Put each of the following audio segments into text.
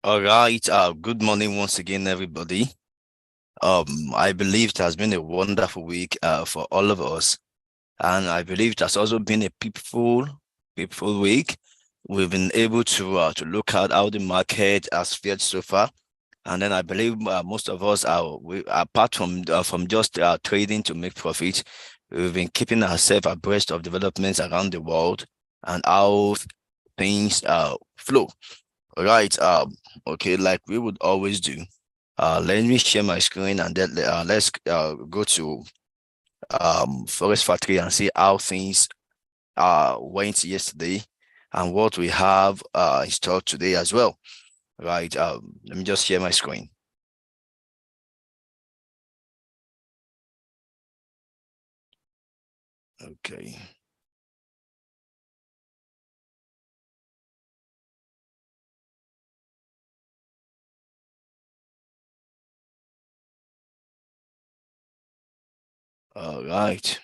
All right. Good morning once again, everybody. I believe it has been a wonderful week for all of us, and I believe it has also been a peaceful week. We've been able to look at how the market has fared so far, and then I believe most of us apart from just trading to make profit, we've been keeping ourselves abreast of developments around the world and how things flow. Right. Okay, like we would always do. Let me share my screen and then let's go to Forest Factory and see how things went yesterday and what we have in store today as well. Right. Let me just share my screen. Okay. All right.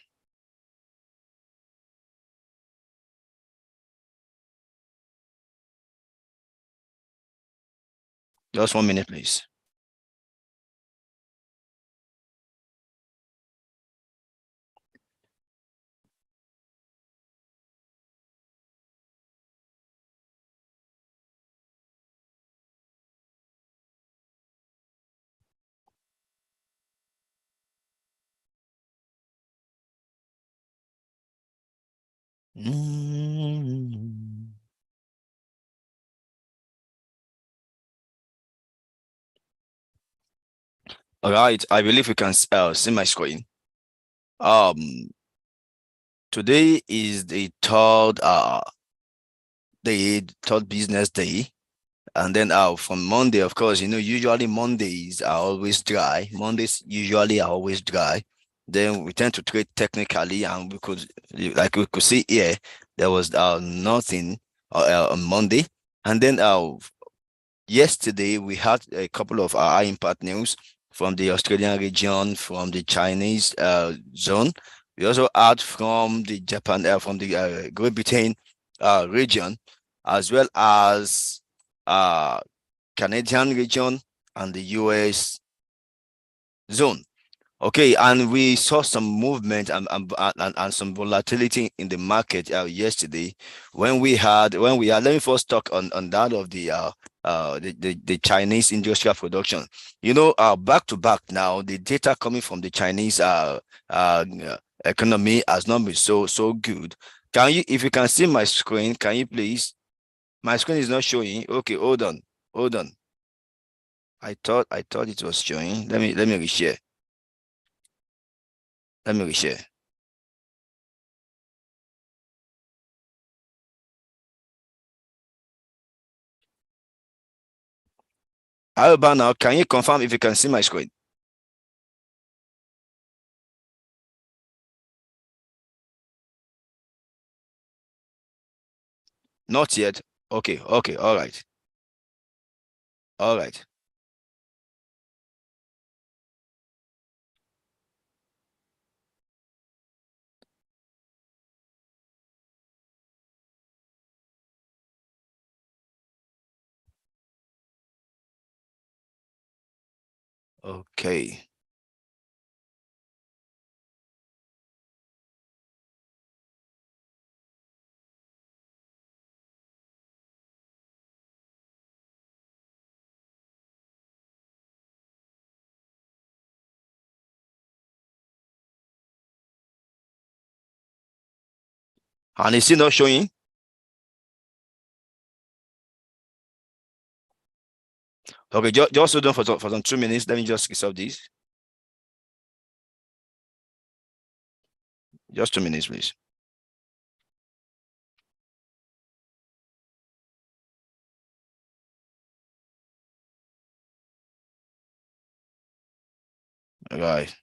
Just 1 minute, please. Mm. All right. I believe you can see my screen. Um, Today is the third business day. And then from Monday, of course, usually Mondays are always dry. Mondays usually are always dry. Then we tend to trade technically, and like we could see here, there was nothing on Monday. And then yesterday we had a couple of high impact news from the Australian region, from the Chinese zone. We also had from the from the Great Britain region, as well as uh, Canadian region and the US zone. Okay, and we saw some movement and some volatility in the market yesterday when we had let me first talk on that of the Chinese industrial production. Back to back now, the data coming from the Chinese economy has not been so good. Can you, if you can see my screen, can you please? My screen is not showing. Okay, hold on. I thought it was showing. Let me reshare. Let me reshare. How about now? Can you confirm if you can see my screen? Not yet. Okay, okay, all right. All right. Okay. And it's still not showing. Okay, just hold on for some 2 minutes. Let me just resolve this. Just 2 minutes, please. All right.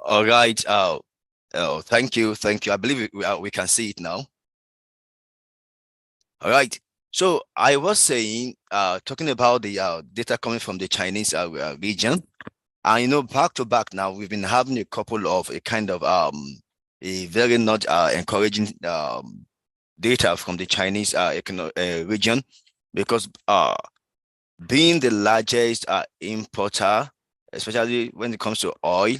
All right. Thank you. Thank you. I believe we can see it now. All right. So I was saying, talking about the data coming from the Chinese region, and back to back now, we've been having a couple of a kind of a very not encouraging data from the Chinese region, because being the largest importer, especially when it comes to oil,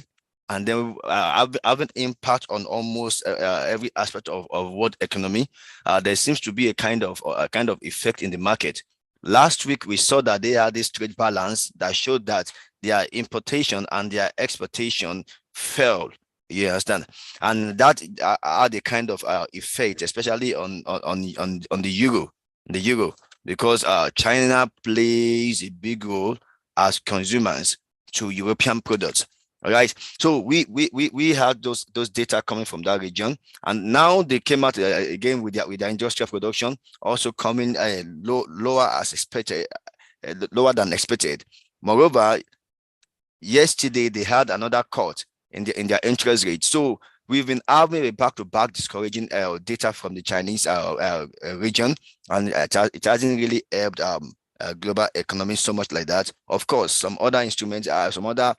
and then have an impact on almost every aspect of world economy. There seems to be a kind of effect in the market. Last week, we saw that they had this trade balance that showed that their importation and their exportation fell. You understand? And that had a kind of effect, especially on the euro, because China plays a big role as consumers to European products. All right. So we had those data coming from that region, and now they came out again with their industrial production also coming lower as expected, lower than expected. Moreover, yesterday they had another cut in their interest rate. So we've been having a back-to-back discouraging data from the Chinese region, and it hasn't really helped global economy so much like that. Of course, some other instruments, some other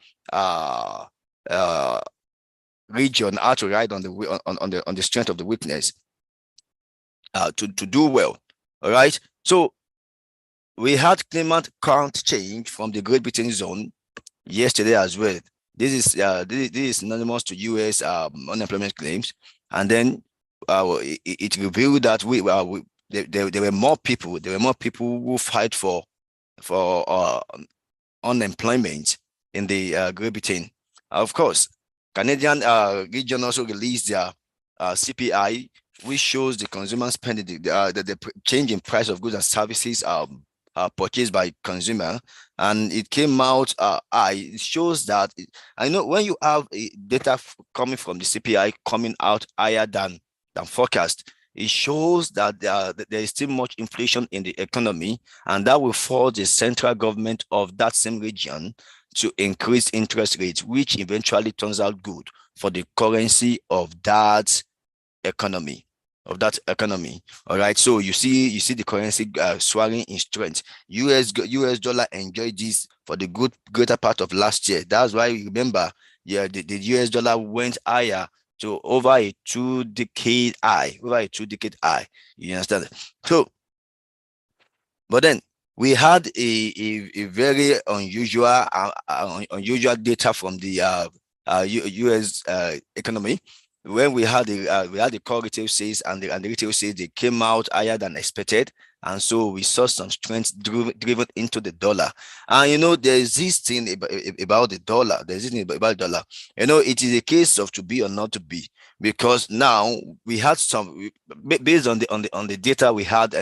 region are to ride on the strength of the weakness to do well. All right. So we had climate count change from the Great Britain zone yesterday as well. This is synonymous to U.S. Unemployment claims, and then it revealed that there were more people. There were more people who fight for unemployment in the Great Britain. Of course, Canadian region also released their CPI, which shows the consumer spending, the change in price of goods and services purchased by consumer, and it came out high. It shows that I know when you have data coming from the CPI coming out higher than forecast, it shows that there is still much inflation in the economy, and that will force the central government of that same region to increase interest rates, which eventually turns out good for the currency of that economy. All right. So you see the currency soaring in strength. US dollar enjoyed this for the greater part of last year. That's why you remember, yeah, the US dollar went higher to over a 2-decade high. You understand? So, but then we had a very unusual data from the US economy. When we had the core retail sales and the retail sales, they came out higher than expected, and so we saw some strength driven into the dollar. And there's this thing about the dollar. There's this thing about the dollar. It is a case of to be or not to be, because now we had some, based on the data we had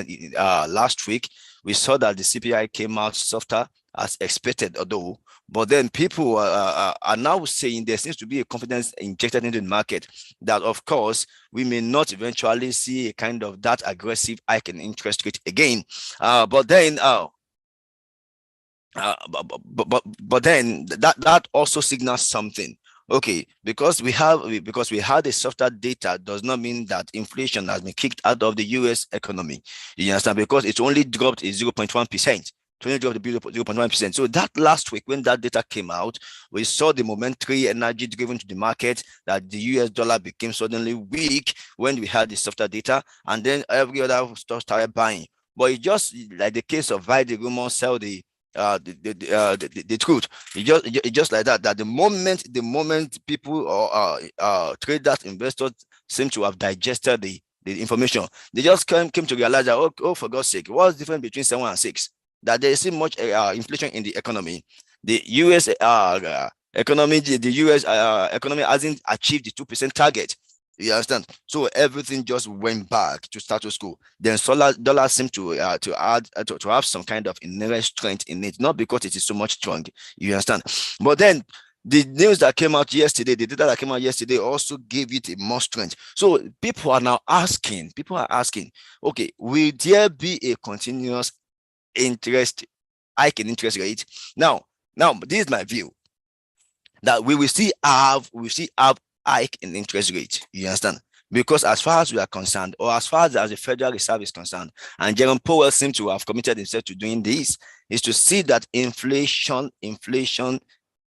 last week, we saw that the CPI came out softer as expected, although, but then people are now saying there seems to be a confidence injected into the market that, of course, we may not eventually see a kind of that aggressive hike in interest rate again. But then that also signals something. Okay, because we had a softer data does not mean that inflation has been kicked out of the US economy. You understand? Because it's only dropped 0.1%. 0.1%. So that last week, when that data came out, we saw the momentary energy driven to the market, that the US dollar became suddenly weak when we had the softer data, and then every other stock started buying. But it's just like the case of buy the rumor, sell the truth. It just like that the moment people or traders, investors seem to have digested the information, they just came to realize that, oh, for God's sake, what's the difference between 7 and 6? That there is so much inflation in the economy. The US economy, the US economy hasn't achieved the 2% target. You understand? So everything just went back to status quo. Then dollar seemed to have some kind of inherent strength in it, not because it is so much strong. You understand? But then the news that came out yesterday, the data that came out yesterday also gave it a more strength. So people are asking, okay, will there be a continuous interest hike in interest rate? Now, this is my view. that we will still have hike in interest rate. You understand? Because as far as we are concerned, or as far as the Federal Reserve is concerned, and Jerome Powell seems to have committed himself to doing this, is to see that inflation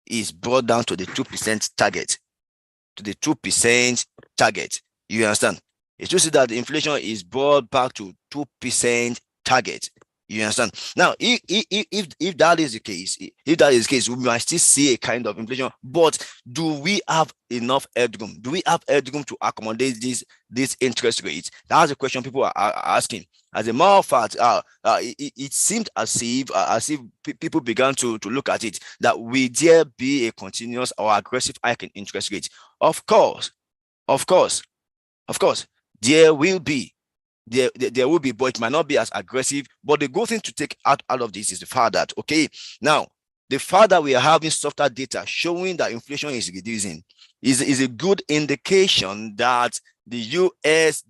is brought down to the 2% target, to the 2% target. You understand? It's to see that the inflation is brought back to 2% target. You understand? Now, if that is the case, we might still see a kind of inflation. But do we have enough headroom? Do we have headroom to accommodate these interest rates? That's the question people are asking. As a matter of fact, it seemed as if people began to look at it that will there be a continuous or aggressive hike in interest rates? Of course, there will be. There will be, but it might not be as aggressive. But the good thing to take out of this is the fact that, okay, now the fact that we are having softer data showing that inflation is reducing is a good indication that the US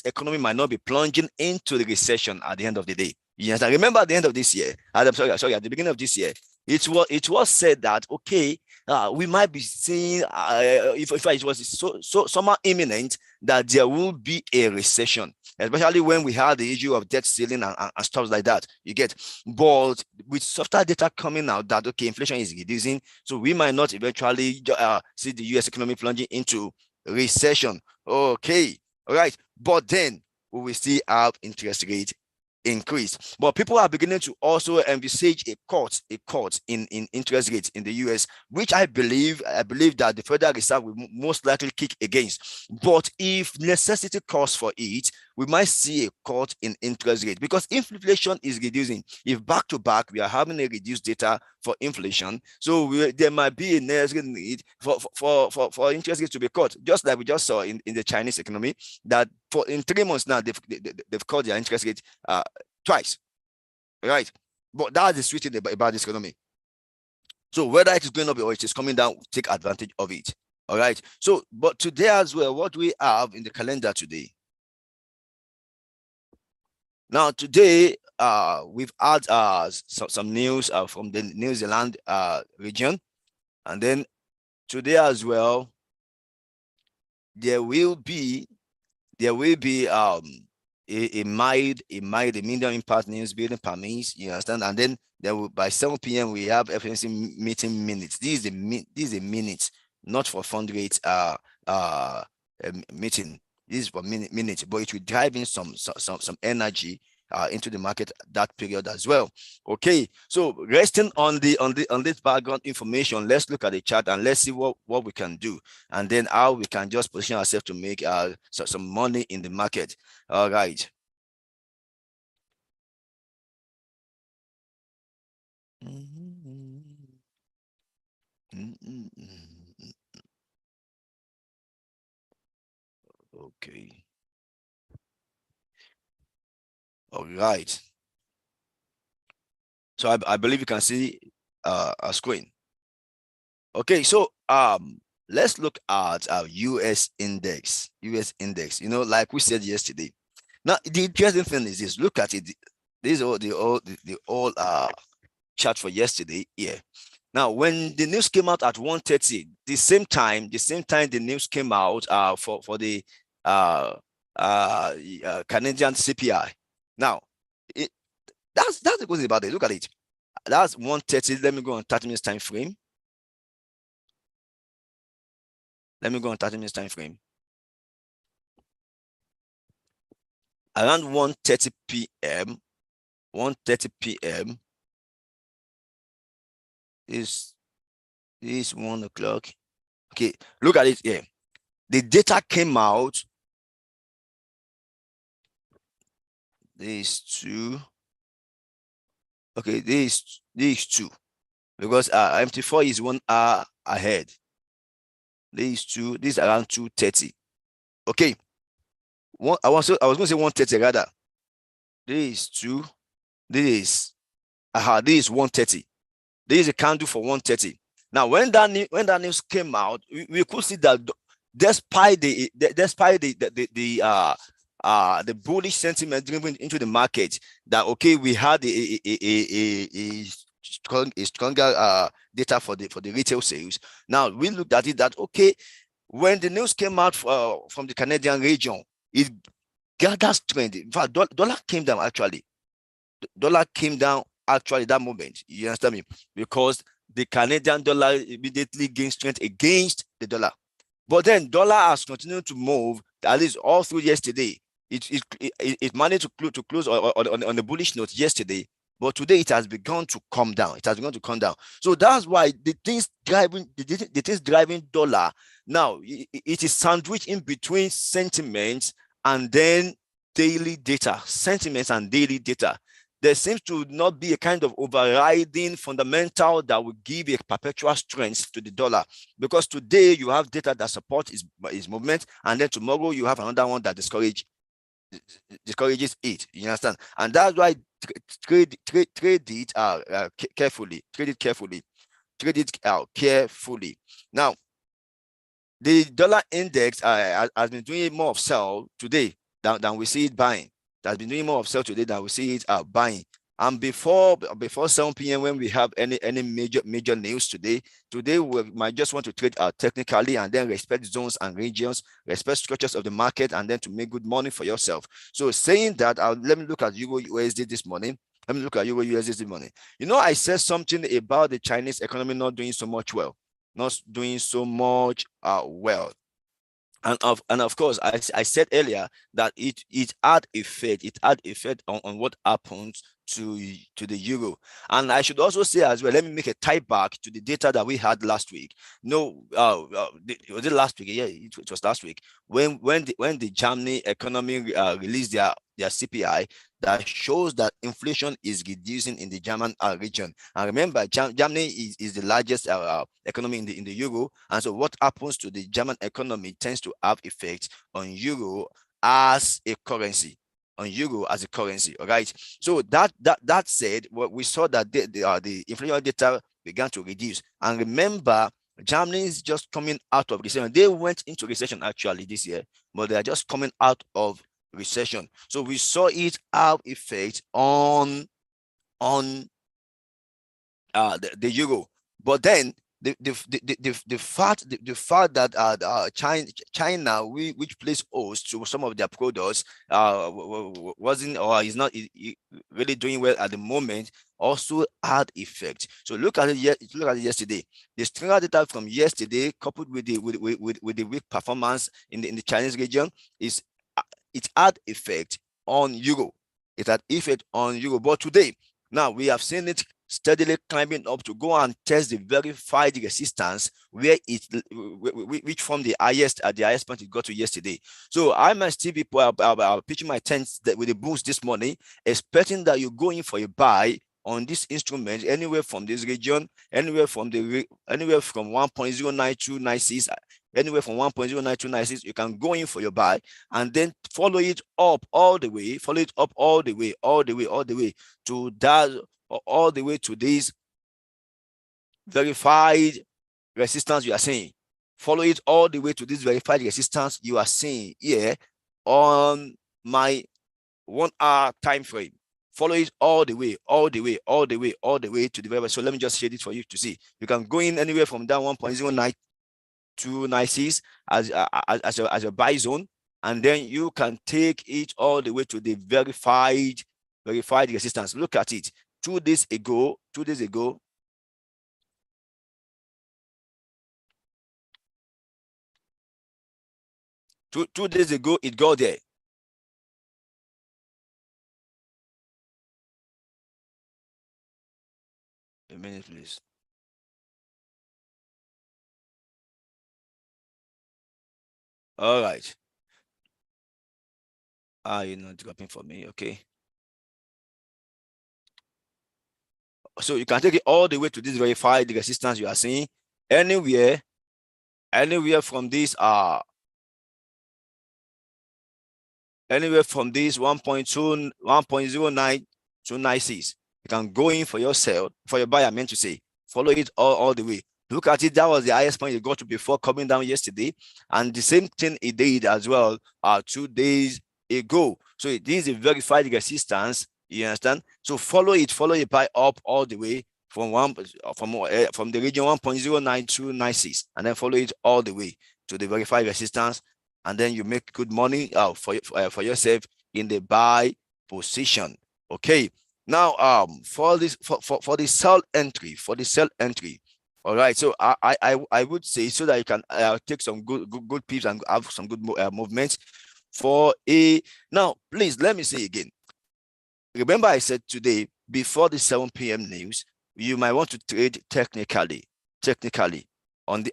economy might not be plunging into the recession at the end of the day. Yes, I remember at the end of this year, at the beginning of this year, it was said that, okay, we might be seeing, if it was somehow imminent, that there will be a recession, especially when we had the issue of debt ceiling and stuff like that. You get, but with softer data coming out that, okay, inflation is reducing, so we might not eventually see the US economy plunging into recession. Okay, all right, but then we will still have interest rate increase. But people are beginning to also envisage a cut in interest rates in the US, which I believe that the Federal Reserve will most likely kick against. But if necessity calls for it, we might see a cut in interest rate, because inflation is reducing. If back to back we are having a reduced data for inflation, so there might be a necessary need for interest rates to be cut, just like we just saw in the Chinese economy, that in 3 months now they've cut their interest rate twice, right? But that's the sweet thing about this economy. So whether it is going up or it is coming down, take advantage of it. All right. So, but today as well, what do we have in the calendar today? Now today, we've had some news from the New Zealand region, and then today as well, there will be a mild medium impact news building permits. You understand? And then there will, by 7 p.m. we have FMC meeting minutes. This is a minute, not for fund rate meeting. This is for minutes, but it will drive in some energy into the market that period as well. Okay, so resting on this background information, let's look at the chart and let's see what we can do, and then how we can just position ourselves to make some money in the market. All right. Okay. All right. So I believe you can see a screen. Okay, so let's look at our US index. You know, like we said yesterday. Now the interesting thing is this. Look at it. This is all the chart for yesterday. Yeah. Now, when the news came out at 1:30, the same time the news came out for the Canadian CPI. Now, that's the good thing about it. Look at it. That's 1:30. Let me go on 30 minutes time frame. Let me go on 30 minutes time frame. Around 1:30 p.m. 1:30 p.m. is 1 o'clock. Okay, look at it here. The data came out. These two. Okay, these two, because MT4 is 1 hour ahead. These two, this around 2:30. Okay, I was going to say 1:30 rather. These two, this is 1:30. This is a candle for 1:30. Now, when that news came out, we could see that despite the bullish sentiment driven into the market, that okay, we had a stronger data for the retail sales. Now we looked at it that okay, when the news came out from the Canadian region, it gathered strength. In fact, dollar came down actually. Dollar came down actually that moment. You understand me? Because the Canadian dollar immediately gained strength against the dollar. But then dollar has continued to move at least all through yesterday. It managed to close on the bullish note yesterday, but today it has begun to come down. It has begun to come down. So that's why the things driving dollar now, it is sandwiched in between sentiments and then daily data. Sentiments and daily data. There seems to not be a kind of overriding fundamental that will give a perpetual strength to the dollar, because today you have data that supports its movement, and then tomorrow you have another one that discourages it. You understand? And that's why trade it carefully. Trade it carefully. Trade it carefully. Now, the dollar index has been doing more of sell today than we see it buying. That's been doing more of sell today than we see it buying. And before 7 p.m. when we have any major news today we might just want to trade technically and then respect zones and regions, respect structures of the market, and then to make good money for yourself. So saying that, let me look at Euro USD this morning. Let me look at Euro USD this morning. You know, I said something about the Chinese economy not doing so much well. And of course, I said earlier that it had effect. It had effect on what happens to the euro. And I should also say as well, let me make a tie back to the data that we had last week. No, was it last week? Yeah, it was last week when the Germany economy released their CPI that shows that inflation is reducing in the German region. And remember, Germany is the largest economy in the euro, and so what happens to the German economy tends to have effect on euro as a currency. All right. So that said, what we saw that the inflation data began to reduce. And remember, Germany is just coming out of recession. They went into recession actually this year, but they are just coming out of recession. So we saw it have effect on the euro. But then the fact that China, which plays host to some of their products, wasn't or is not really doing well at the moment, also had effect. So look at it yesterday. The stronger data from yesterday, coupled with the weak performance in the Chinese region, it had effect on euro. It had effect on euro. But today, now we have seen it steadily climbing up to go and test the verified resistance where which from the highest point it got to yesterday. So I might still be pitching my tents with the boost this morning, expecting that you go in for a buy on this instrument anywhere from this region, anywhere from 1.09296, anywhere from 1.09296, you can go in for your buy and then follow it up all the way, to that, all the way to this verified resistance you are seeing. Follow it all the way to this verified resistance you are seeing here on my 1 hour time frame. Follow it all the way to the verified. So let me just shade it for you to see. You can go in anywhere from that 1.09296 as a buy zone, and then you can take it all the way to the verified resistance. Look at it. 2 days ago, 2 days ago, it got there. A minute, please. All right. You're not dropping for me, okay. So you can take it all the way to this verified resistance you are seeing. Anywhere from this anywhere from this 1.09296, you can go in for your sell, for your buy, I meant to say. Follow it all the way. Look at it. That was the highest point you got to before coming down yesterday, and the same thing it did as well 2 days ago. So it is a verified resistance. You understand? So follow it, buy up all the way from from the region 1.09296, and then follow it all the way to the verified resistance, and then you make good money for yourself in the buy position. Okay. Now, for this for the sell entry, all right. So I would say, so that you can take some good pips and have some good movements for a. Now, please let me say again. Remember, I said today before the 7 p.m. news, you might want to trade technically on the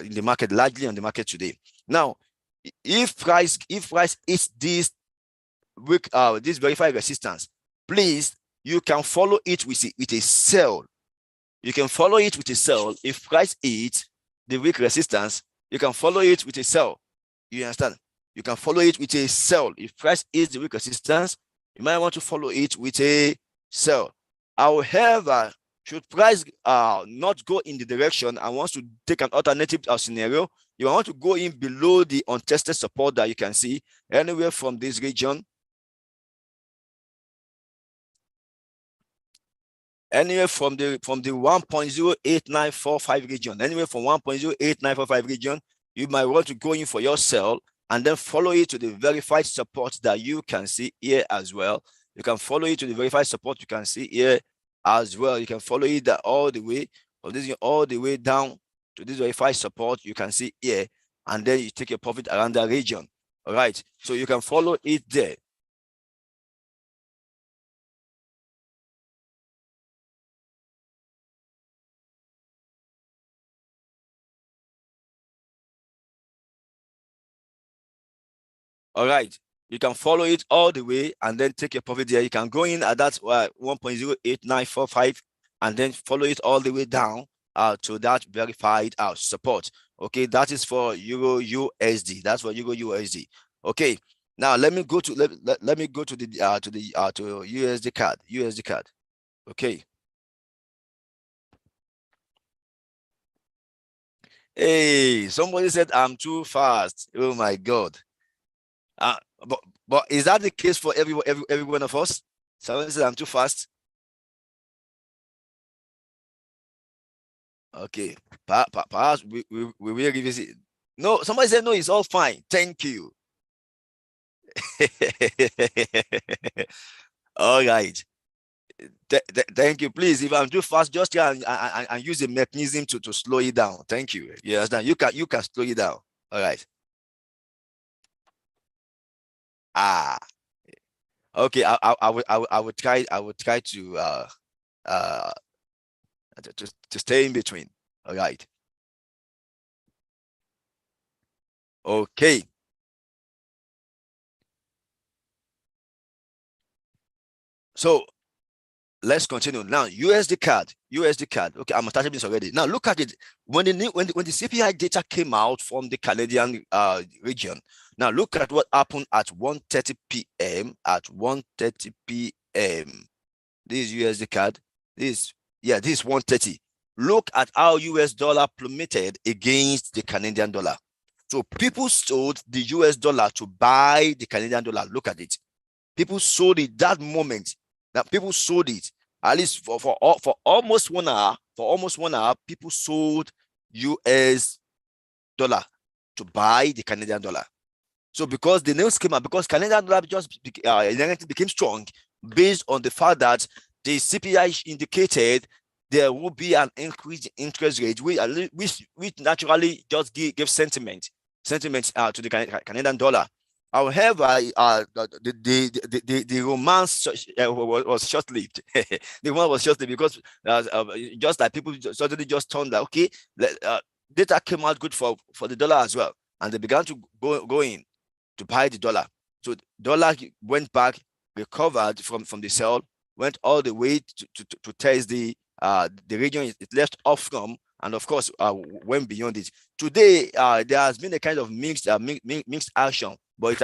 in the market, largely on the market today. Now, if price is this week, this verified resistance, please, you can follow it with a sell. You can follow it with a sell. If price hits the weak resistance, you can follow it with a sell. You understand? You can follow it with a sell. If price is the weak resistance, you might want to follow it with a sell. However, should price not go in the direction and wants to take an alternative scenario, you want to go in below the untested support that you can see anywhere from this region, anywhere from the 1.08945 region, anywhere from 1.08945 region, you might want to go in for your sell and then follow it to the verified support that you can see here as well. You can follow it to the verified support you can see here as well. You can follow it all the way, or this all the way down to this verified support you can see here, and then you take your profit around that region. All right, so you can follow it there. All right, you can follow it all the way and then take your profit there. You can go in at that 1.08945 and then follow it all the way down to that verified support. Okay, that is for Euro USD. That's for Euro USD. Okay, now let me go to let me go to the to USD card. Okay. Hey, somebody said I'm too fast. Oh my God. Uh, but is that the case for every one of us? Someone said I'm too fast. Okay, perhaps we will revisit. No, somebody said no, it's all fine. Thank you. All right. Thank you. Please, if I'm too fast, just try and use a mechanism to slow it down. Thank you. You understand? You can slow it down. All right. Ah. Okay. I would try uh to stay in between. All right. Okay. So let's continue now. USD card. Okay, I'm attaching this already. Now look at it. When the CPI data came out from the Canadian region. Now look at what happened at 1:30 p.m. At 1:30 p.m. This USD card. This is 1:30. Look at how US dollar plummeted against the Canadian dollar. So people sold the US dollar to buy the Canadian dollar. Look at it. People sold it that moment. That people sold it at least for almost 1 hour. For almost 1 hour, people sold US dollar to buy the Canadian dollar. So because the news came out, because Canadian dollar just became strong based on the fact that the CPI indicated there will be an increase in interest rate, which naturally just give sentiment to the Canadian dollar. However, the romance was short-lived. The romance was short-lived because just like people suddenly just turned that, okay, data came out good for the dollar as well, and they began to go in to buy the dollar. So dollar went back, recovered from the sell, went all the way to test the region it left off from, and of course went beyond it. Today, there has been a kind of mixed action, but it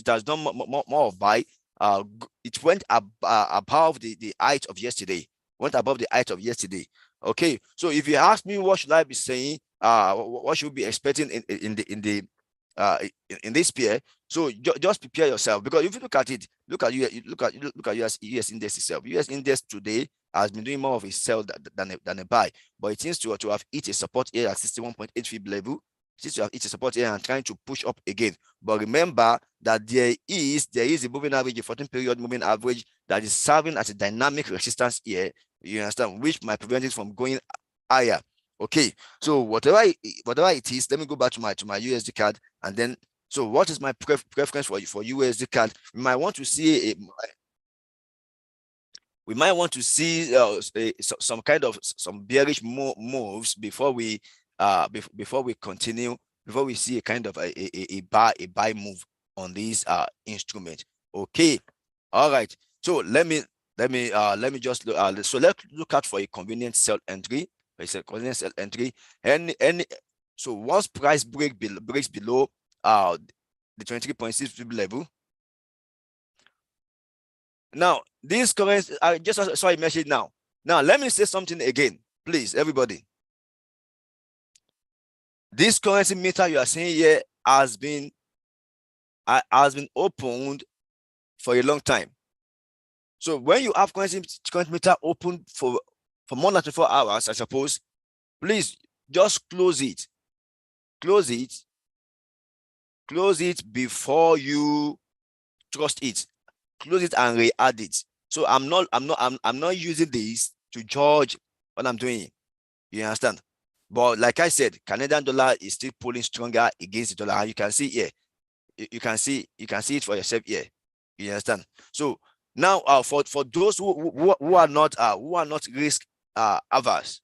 has done more of buy. It went above the height of yesterday. Went above the height of yesterday. Okay, so if you ask me, what should I be saying? What should we be expecting in this pair? So just prepare yourself, because if you look at it, look at US index itself. US index today has been doing more of a sell than a buy, but it seems to have hit a support area at 61.8 fib level. It seems to have hit a support area and trying to push up again. But remember that there is a moving average, a 14-period moving average that is serving as a dynamic resistance here. You understand, which might prevent it from going higher. Okay, so whatever it is, let me go back to my USD card, and then so what is my preference for USD card? We might want to see some kind of some bearish moves before we continue, before we see a kind of a buy move on this instrument. Okay, all right. So let me just look, so let's look out for a convenient sell entry. It's a convenient sell entry. So once price breaks below the 23.6 level. Now, this currency, I just saw a message now. Now, let me say something again, please, everybody. This currency meter you are seeing here has been opened for a long time. So when you have currency meter open for more than 24 hours, I suppose, please just close it. Close it before you trust it. Close it and re-add it. So I'm not using this to judge what I'm doing. You understand? But like I said, Canadian dollar is still pulling stronger against the dollar. And you can see here. You can see it for yourself here. You understand? So now for those who are not risk averse.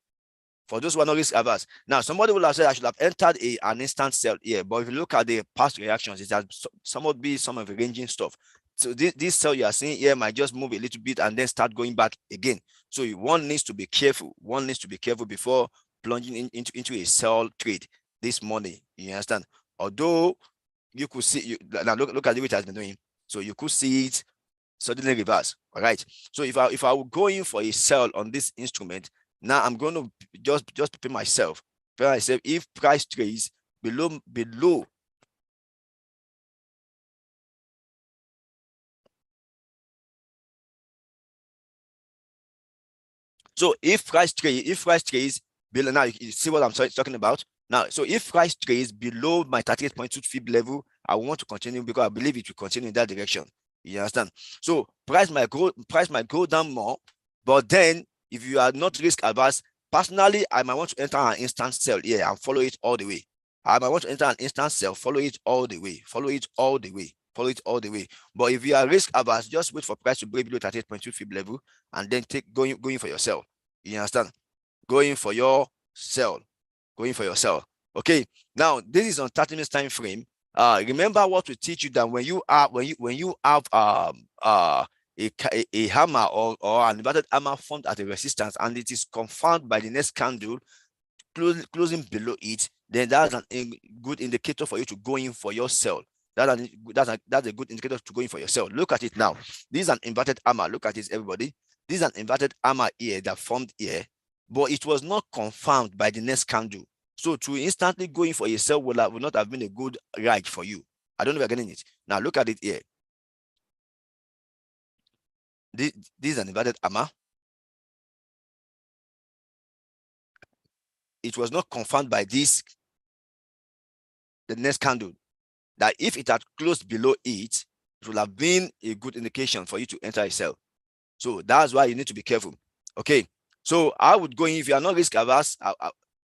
For those who are not risk averse. Now, somebody will have said I should have entered an instant sell here. But if you look at the past reactions, it has somewhat be some of the ranging stuff. So this sell you are seeing here might just move a little bit and then start going back again. So one needs to be careful. One needs to be careful before plunging into a sell trade this morning. You understand? Although you could see, now look at the way it has been doing. So you could see it suddenly reverse. All right. So if I were going for a sell on this instrument, now I'm going to just prepare myself. If price trades below. So if price trades below, now you see what I'm talking about. Now, so if price trades below my 38.2 fib level, I want to continue because I believe it will continue in that direction. You understand? So price might go down more, but then if you are not risk averse, personally, I might want to enter an instant sell here and follow it all the way. I might want to enter an instant sell, follow it all the way. But if you are risk averse, just wait for price to break below 38.2 fib level and then going for your sell. You understand? Going for your sell. Okay. Now this is on 30 minutes time frame. Remember what we teach you, that when you have a hammer or an inverted hammer formed at a resistance and it is confirmed by the next candle closing below it, then that's a good indicator for you to go in for your sell. That's a good indicator to go in for your sell. Look at it now. This is an inverted hammer. Look at this, everybody. This is an inverted hammer here that formed here, but it was not confirmed by the next candle. So to instantly go in for a sell would not have been a good ride for you. I don't know if you're getting it. Now look at it here. This is an inverted hammer. It was not confirmed by the next candle, that if it had closed below it would have been a good indication for you to enter a sell. So that's why you need to be careful. Okay. So I would go in, if you are not risk averse,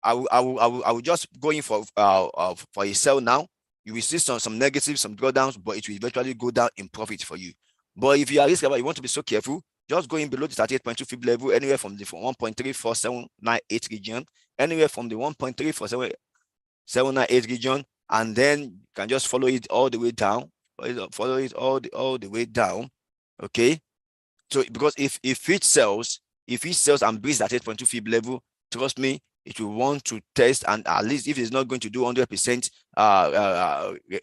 I will just go in for a sell now. You will see some negatives, some drawdowns, but it will eventually go down in profit for you. But if you are risk averse, you want to be so careful, just go in below the 38.2 fib level, anywhere from the 1.34798 region, anywhere from the 1.34798 region, and then you can just follow it all the way down. Follow it all the way down. Okay. So because if it sells and breaks that 8.2 fib level, trust me, it will want to test, and at least if it's not going to do 100%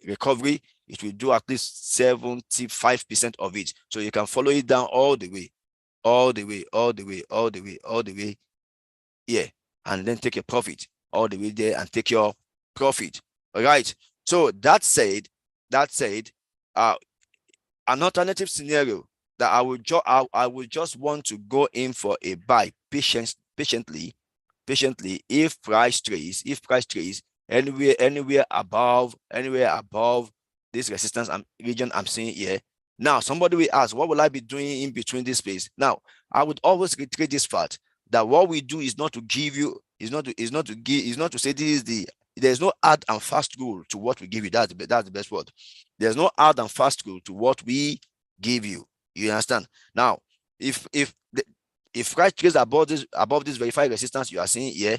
recovery, it will do at least 75% of it. So you can follow it down all the way. Yeah, and then take a profit all the way there and take your profit. All right. So that said, an alternative scenario that I would just want to go in for a buy patiently. If price trades anywhere above this resistance region I'm seeing here. Now somebody will ask, what will I be doing in between this space? Now I would always reiterate this fact that what we do is not to give you, is not to say this is the, there's no hard and fast rule to what we give you. That's the best word. There's no hard and fast rule to what we give you. You understand? Now, if price trades above this verified resistance you are seeing here,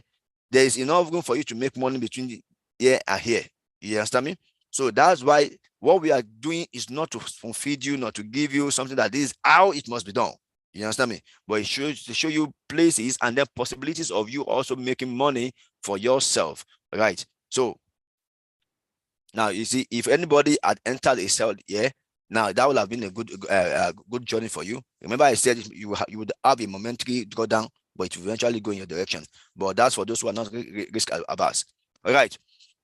there is enough room for you to make money between here and here. You understand me? So that's why what we are doing is not to feed you, not to give you something that is how it must be done. You understand me? But it shows to show you places and then possibilities of you also making money for yourself, right? So now you see, if anybody had entered a sell here, now that would have been a good journey for you. Remember, I said you would have a momentary drawdown, but it will eventually go in your direction. But that's for those who are not risk averse. All right.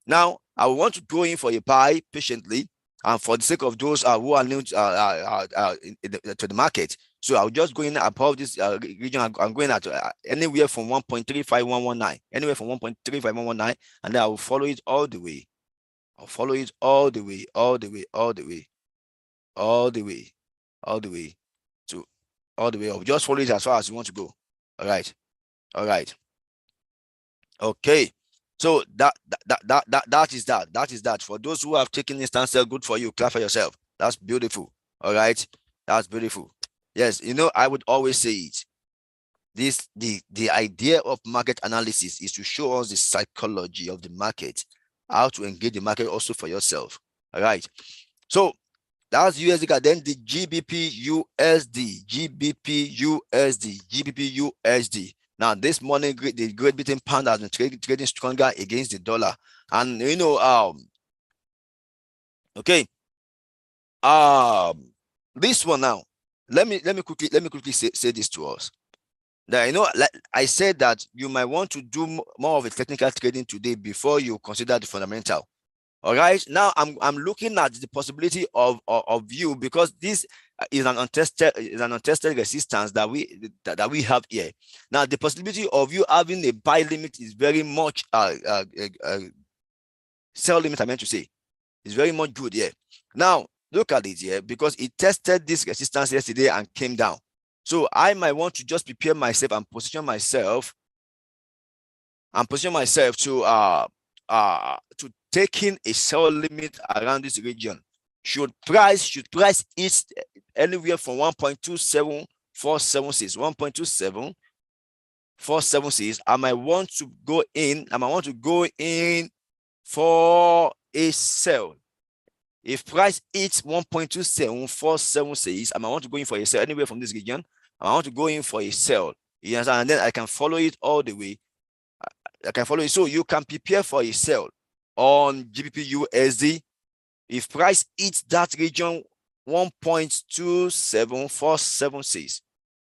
Now I want to go in for a buy patiently, and for the sake of those who are new to the market. So I'll just go in above this region. I'm going at anywhere from 1.35119, anywhere from 1.35119, and then I will follow it all the way. I'll follow it all the way to all the way up. Just follow it as far as you want to go. All right. Okay. So that is that. For those who have taken instant sell, good for you. Clap for yourself. That's beautiful. All right. That's beautiful. Yes, I would always say it. The idea of market analysis is to show us the psychology of the market, how to engage the market also for yourself. All right. So that's USD. Then the GBP USD. Now this morning, the Great Britain pound has been trading stronger against the dollar, and okay, this one now. Let me quickly say this to us. That like I said, that you might want to do more of a technical trading today before you consider the fundamental. All right, now I'm looking at the possibility of you, because this is an untested resistance that we have here. Now the possibility of you having a buy limit is very much sell limit, I meant to say, is very much good here. Now look at it here, because it tested this resistance yesterday and came down. So I might want to just prepare myself and position myself to taking a sell limit around this region. Should price is anywhere from 1.27476, 1.27476, I might want to go in for a sell. If price hits 1.27476, I might want to go in for a sell anywhere from this region. I want to go in for a sell. You understand? And then I can follow it all the way. I can follow it. So you can prepare for a sell on GBP USD. If price hits that region, 1.27476,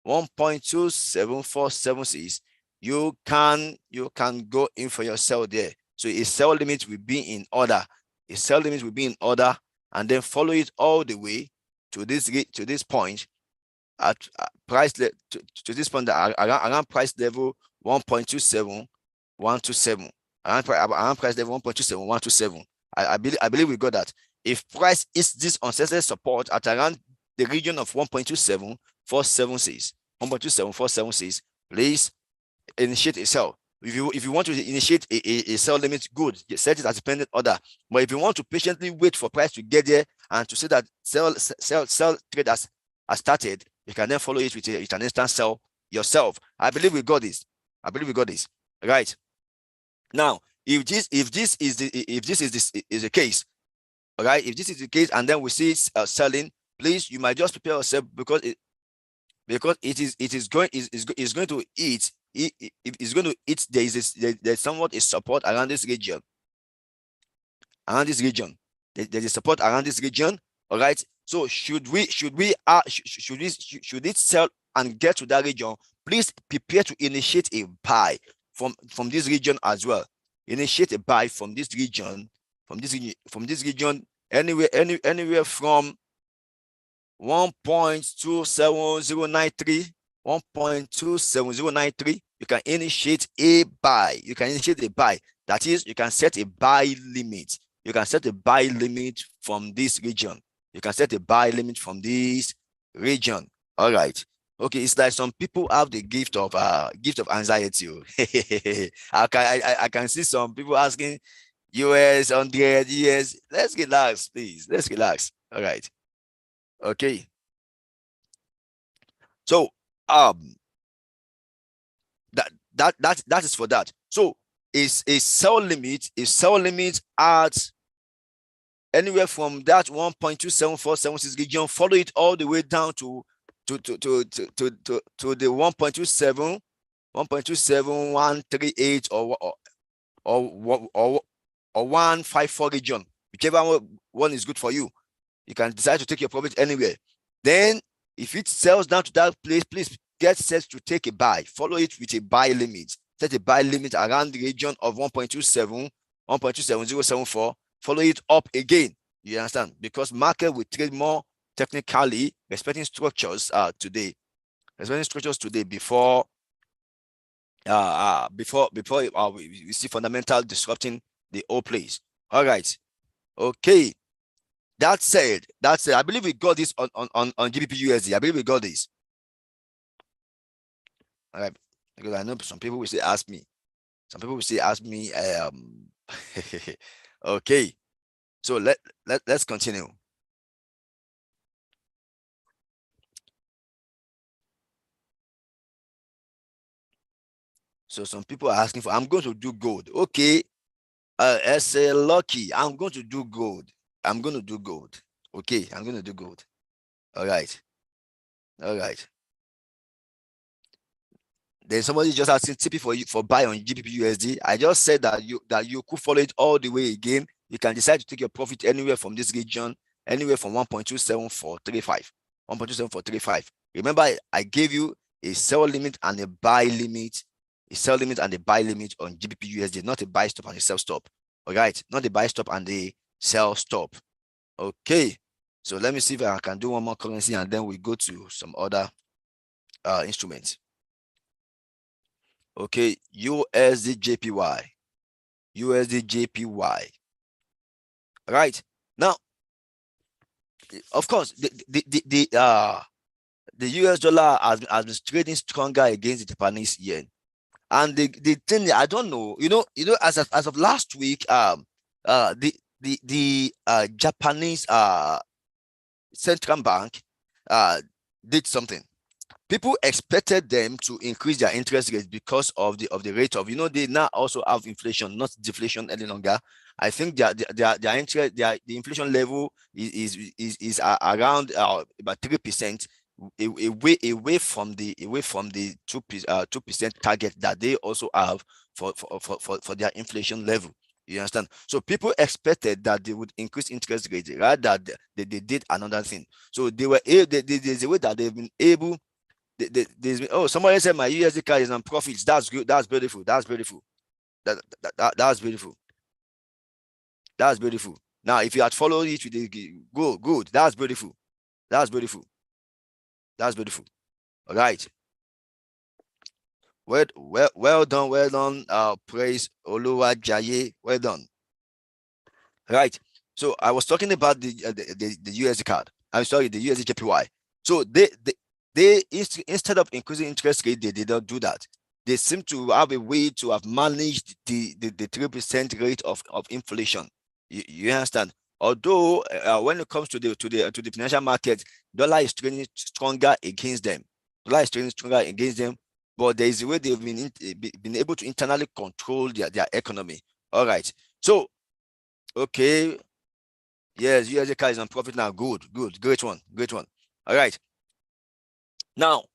1.27476, you can go in for your sell there. So a sell limit will be in order. And then follow it all the way to this point at price to this point around price level 1.27127. Around price level 1.27127. I believe we got that. If price is this untested support at around the region of 1.27476, 1.27476, please initiate a sell. If you want to initiate a sell limit, good, set it as a pending order. But if you want to patiently wait for price to get there and to say that sell trade has started, you can then follow it with an instant sell yourself. I believe we got this. Right. Now, if this is the case, all right, if this is the case, and then we see selling, please, you might just prepare yourself, because it is going to eat. It's going to eat. There's somewhat a support around this region. There's a support around this region. All right. So should it sell and get to that region, please prepare to initiate a buy from this region as well. Initiate a buy from this region, anywhere from 1.27093, 1.27093, you can initiate a buy. You can initiate a buy. That is, you can set a buy limit. You can set a buy limit from this region. You can set a buy limit from this region. All right. Okay, it's like some people have the gift of anxiety. I can see some people asking US 100 US. Let's relax, please. Let's relax. All right. Okay. So that is for that. So is a sell limit at anywhere from that 1.27476 region, follow it all the way down to the 1.27 1.27138 or 154 region, whichever one is good for you. You can decide to take your profit anywhere. Then if it sells down to that place, please get set to take a buy. Follow it with a buy limit. Set a buy limit around the region of 1.27 1.27074. Follow it up again. You understand? Because market will trade more technically, respecting structures today. Respecting structures today before we see fundamental disrupting the whole place. All right. Okay. That said, I believe we got this on GBP USD. I believe we got this. All right. Because I know some people will say ask me. Some people will say ask me okay. So let's continue. So some people are asking for, I'm going to do gold. Okay. Say lucky, I'm going to do gold. I'm going to do gold. Okay, I'm going to do gold. All right. All right. Then somebody just asking TP for you for buy on GBP USD. I just said that you could follow it all the way again. You can decide to take your profit anywhere from this region, anywhere from 1.27435. 1.27435. Remember, I gave you a sell limit and a buy limit, a sell limit and a buy limit on GBP USD, not a buy stop and a sell stop. All right, not a buy stop and a sell stop. Okay, so let me see if I can do one more currency and then we go to some other instruments. Okay, USD JPY. USD JPY. Right now, of course, the US dollar has been trading stronger against the Japanese yen, and the thing I don't know, as of last week, the Japanese central bank did something. People expected them to increase their interest rates because of the rate of, they now also have inflation, not deflation any longer. I think their interest, the inflation level is around about 3%, away from the 2% target that they also have for their inflation level. You understand? So people expected that they would increase interest rates, rather they did another thing. So they were there's a way that they've been able. Oh, somebody said my USD card is on profits. That's good. That's beautiful. That's beautiful. That's beautiful. That's beautiful. Now, if you had followed it with the good. That's beautiful. That's beautiful. That's beautiful. All right. Well done. Well done. Praise Oluwa Jaye. Well done. Right. So I was talking about the USD card. I'm sorry, the USD JPY. So they instead of increasing interest rate, they did not do that. They seem to have a way to have managed the 3% rate of inflation. You understand? Although when it comes to the financial market, dollar is trading stronger against them. Dollar is trading stronger against them, but there is a way they've been able to internally control their economy. All right. So, okay. Yes, USD card is on profit now. Good. Great one. All right. Now,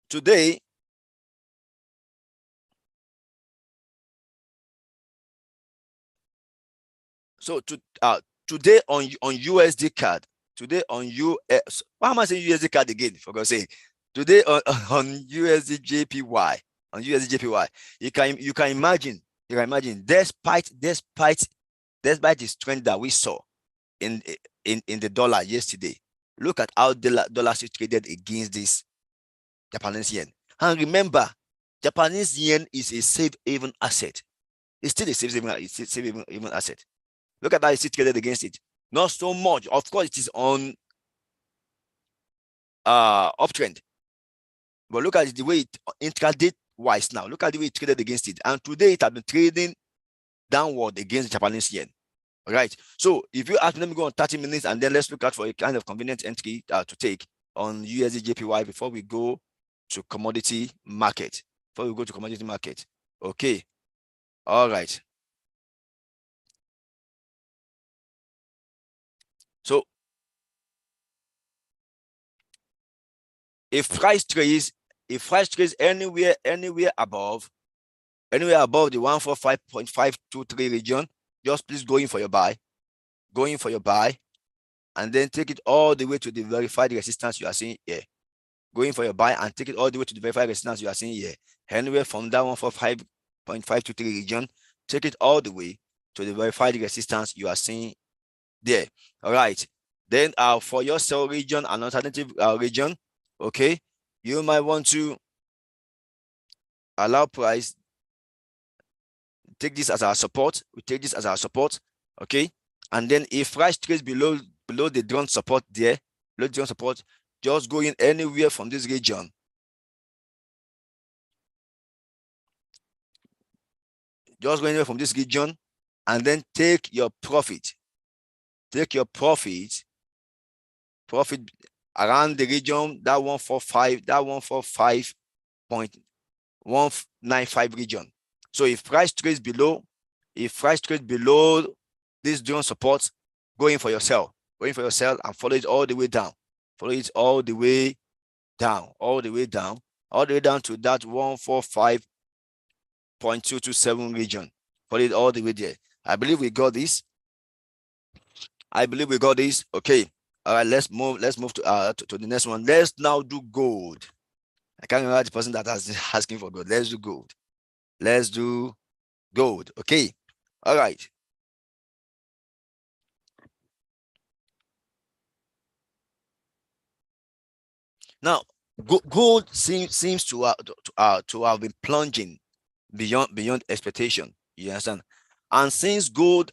today, today on USD card, today on US, why am I saying USD card again? For God's sake, today on USD JPY, you can imagine, despite despite this trend that we saw in the dollar yesterday, look at how dollar is traded against this Japanese yen. And remember, Japanese yen is a safe haven asset. It's still a safe haven asset. Look at how it's traded against it. Not so much. Of course, it is on uptrend. But look at the way it intraday wise now. Look at the way it traded against it. And today it has been trading downward against Japanese yen. All right. So if you ask me, let me go on 30 minutes and then let's look out for a kind of convenient entry to take on USD JPY before we go to commodity market. Okay. All right. So if price trades anywhere above the 145.523 region, just please go in for your buy. And then take it all the way to the verified resistance you are seeing here. Going for your buy and take it all the way to the verified resistance you are seeing here. Anywhere from that 145.523 region, take it all the way to the verified resistance you are seeing there. All right. Then for your sell region and alternative region, okay, you might want to allow price. Take this as our support. We take this as our support. Okay. And then if price trades below the drawn support there, just go in anywhere from this region. Just go anywhere from this region and then take your profit. Take your profit around the region, that 145.195 region. So if price trades below this drawn support, go in for your sell. And follow it all the way down. All the way down to that 145.227 region. Follow it all the way there. I believe we got this. Okay. All right, let's move to the next one. Let's now do gold. I can't remember the person that has asking for gold. Let's do gold. Okay. All right. Now, gold seems to have been plunging beyond expectation. You understand? And since gold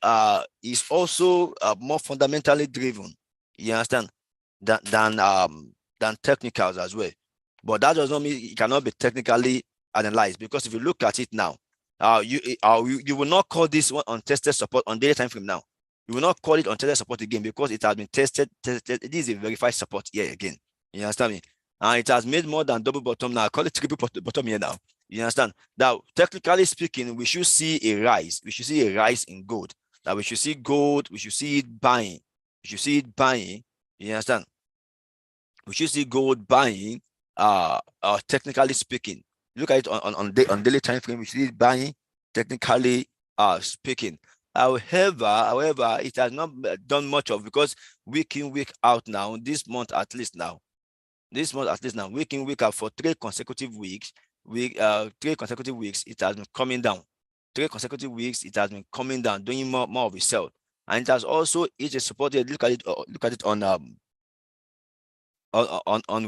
is also more fundamentally driven, you understand, than technicals as well. But that does not mean it cannot be technically analyzed, because if you look at it now, you will not call this one untested support on daily time frame now. You will not call it untested support again, because it has been tested. It is a verified support here again. You understand me? And it has made more than double bottom now. I call it triple bottom here now. You understand? Now, technically speaking, we should see a rise. We should see a rise in gold. Now, we should see gold. We should see it buying. You understand? We should see gold buying. Technically speaking, look at it on daily time frame. We should see it buying. Technically speaking. However, it has not done much of, because week in, week out now. This month at least now, week in, week out, for 3 consecutive weeks. 3 consecutive weeks, it has been coming down. 3 consecutive weeks, it has been coming down, doing more of a sell. And it has also, it is supported. Look at it on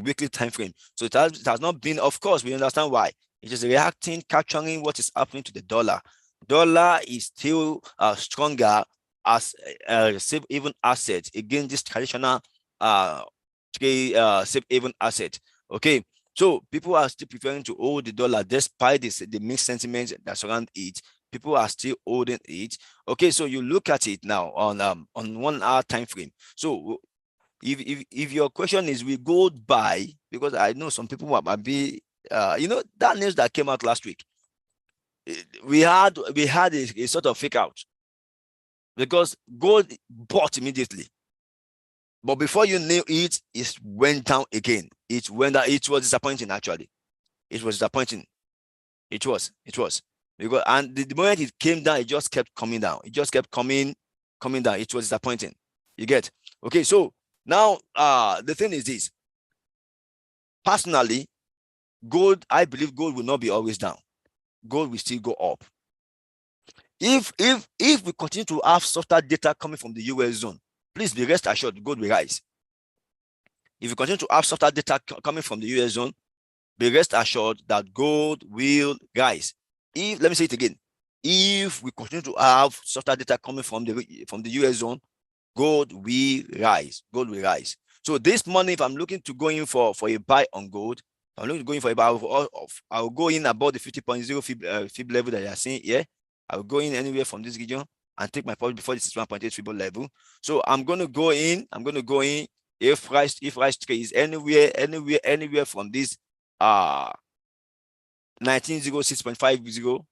weekly time frame. So it has not been, of course, we understand why. It is reacting, capturing what is happening to the dollar. Dollar is still stronger as a safe haven asset against this traditional safe haven asset. Okay. So people are still preferring to hold the dollar despite the mixed sentiments that surround it. People are still holding it. Okay, so you look at it now on 1 hour time frame. So if your question is, we gold buy, because I know some people might be that news that came out last week, we had a sort of fake out, because gold bought immediately. But before you knew it, it went down again. It went down. It was disappointing, actually. It was disappointing. It was. Because, and the moment it came down, it just kept coming down. It just kept coming down. It was disappointing. You get? Okay, so now the thing is this. Personally, I believe gold will not be always down. Gold will still go up. If we continue to have softer data coming from the US zone, please be rest assured gold will rise. If we continue to have softer data coming from the US zone, be rest assured that gold will rise. Let me say it again. If we continue to have softer data coming from the US zone, gold will rise. Gold will rise. So this morning, if I'm looking to go in for a buy on gold, I'm looking to go in for a buy. I'll go in about the 50.0 fib level that you are seeing here. I'll go in anywhere from this region and take my profit before this 1.8 fib level. So I'm going to go in. If price trades anywhere from this 1906.50,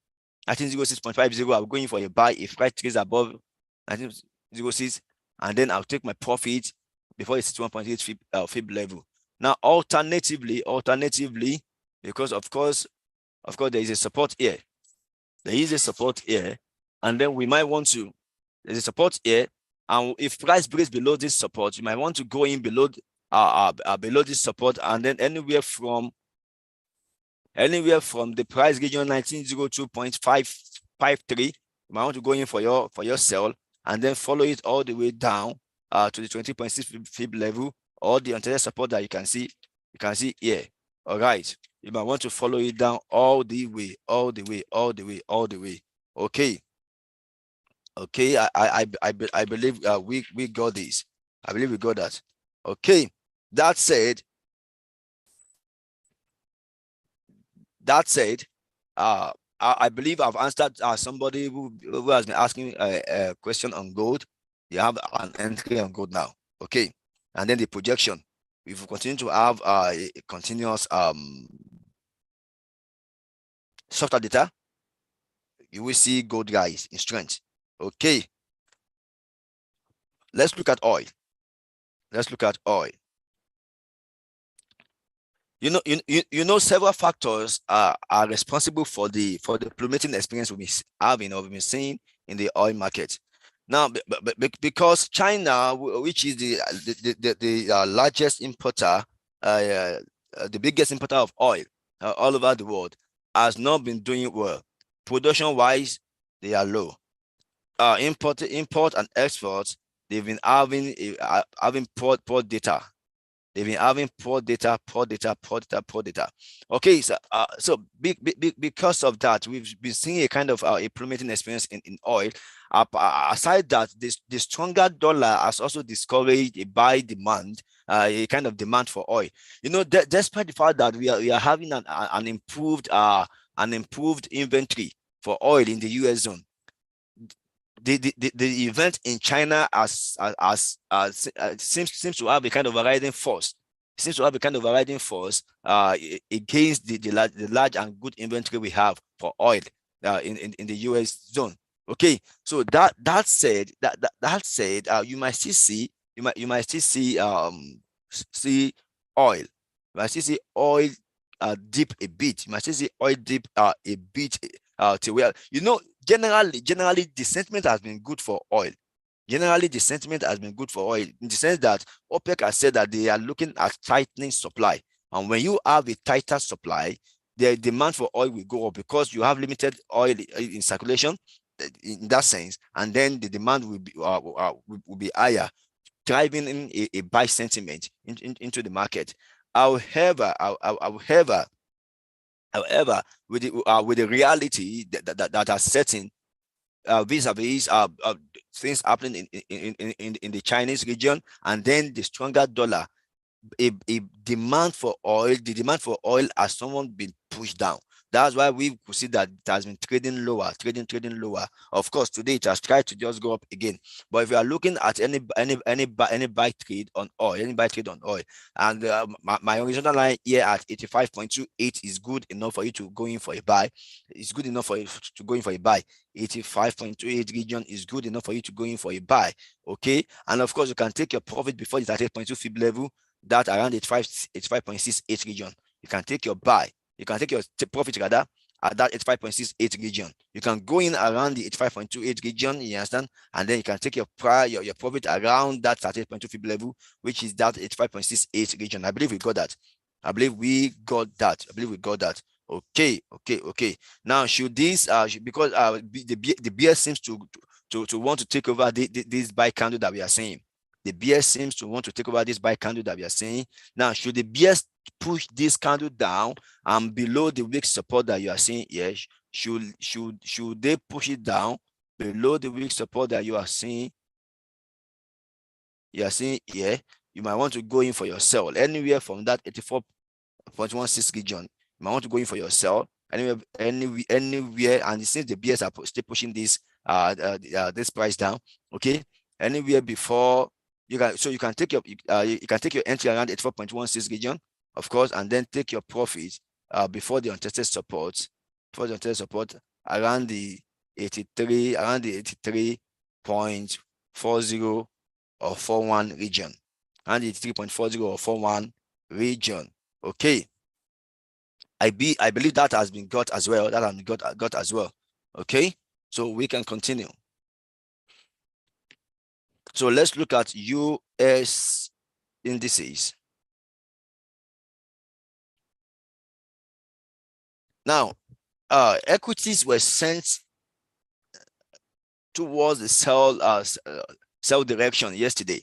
1906.50, I'll go in for a buy if price trades above 1906, and then I'll take my profit before it's 1.8 fib level. Now, alternatively, because of course there is a support here. And then we might want to, there's a support here, and if price breaks below this support, you might want to go in below this support, and then anywhere from the price region 1902.553, you might want to go in for your sell, and then follow it all the way down to the 20.6 fib level, or the entire support that you can see here. All right, you might want to follow it down all the way. Okay. I believe we got this. I believe we got that. Okay. That said, I believe I've answered somebody who has been asking a question on gold. You have an entry on gold now. Okay. And then the projection. If we continue to have a continuous softer data, you will see gold rise in strength. Okay. Let's look at oil. You know, several factors are responsible for the plummeting experience we've been seeing in the oil market. Now, because China, which is the largest importer, the biggest importer of oil all over the world, has not been doing well. Production-wise, they are low. Import and exports, they've been having poor data. They've been having poor data. Okay, so because of that, we've been seeing a kind of a plummeting experience in oil. Aside that, the stronger dollar has also discouraged a buy demand, a kind of demand for oil. You know, despite the fact that we are having an improved inventory for oil in the US zone, the event in China seems to have a kind of a riding force. Against the large and good inventory we have for oil in the US zone. Okay, so that said, you might still see oil. You might still see oil dip a bit. You might still see oil dip a bit to where, you know, generally the sentiment has been good for oil. In the sense that OPEC has said that they are looking at tightening supply. And when you have a tighter supply, the demand for oil will go up because you have limited oil in circulation in that sense. And then the demand will be higher, driving in a buy sentiment into the market. However, with the reality that are setting vis-a-vis things happening in the Chinese region, and then the stronger dollar, a demand for oil, the demand for oil has someone been pushed down. That's why we could see that it has been trading lower. Of course, today it has tried to just go up again. But if you are looking at any buy trade on oil, and my original line here at 85.28 is good enough for you to go in for a buy. It's good enough for you to go in for a buy. 85.28 region is good enough for you to go in for a buy. Okay, and of course you can take your profit before it's at 8.2 fib level. That around 85.68 region. You can take your buy. You can take your profit rather at that 85.68 region. You can go in around the 85.28 region, you understand? And then you can take your profit around that 38.2 fib level, which is that 85.68 region. I believe we got that. Okay, okay, okay. Now, should this because the BS seems to want to take over this buy candle that we are seeing. The BS seems to want to take over this buy candle that we are seeing. Now, should the BS push this candle down and below the weak support that you are seeing here? Should they push it down below the weak support that you are seeing? You are seeing here. You might want to go in for your sell anywhere from that 84.16 region. You might want to go in for your sell anywhere, and since the BS are still pushing this price down, okay, anywhere before you can take your you can take your entry around 84.16 region, of course, and then take your profit before the untested support, around the 83.40 or 41 region, and the 83.40 or 41 region. Okay, I believe that has been got as well. That has been got as well. Okay, so we can continue. So let's look at US indices. Now, equities were sent towards the sell direction yesterday.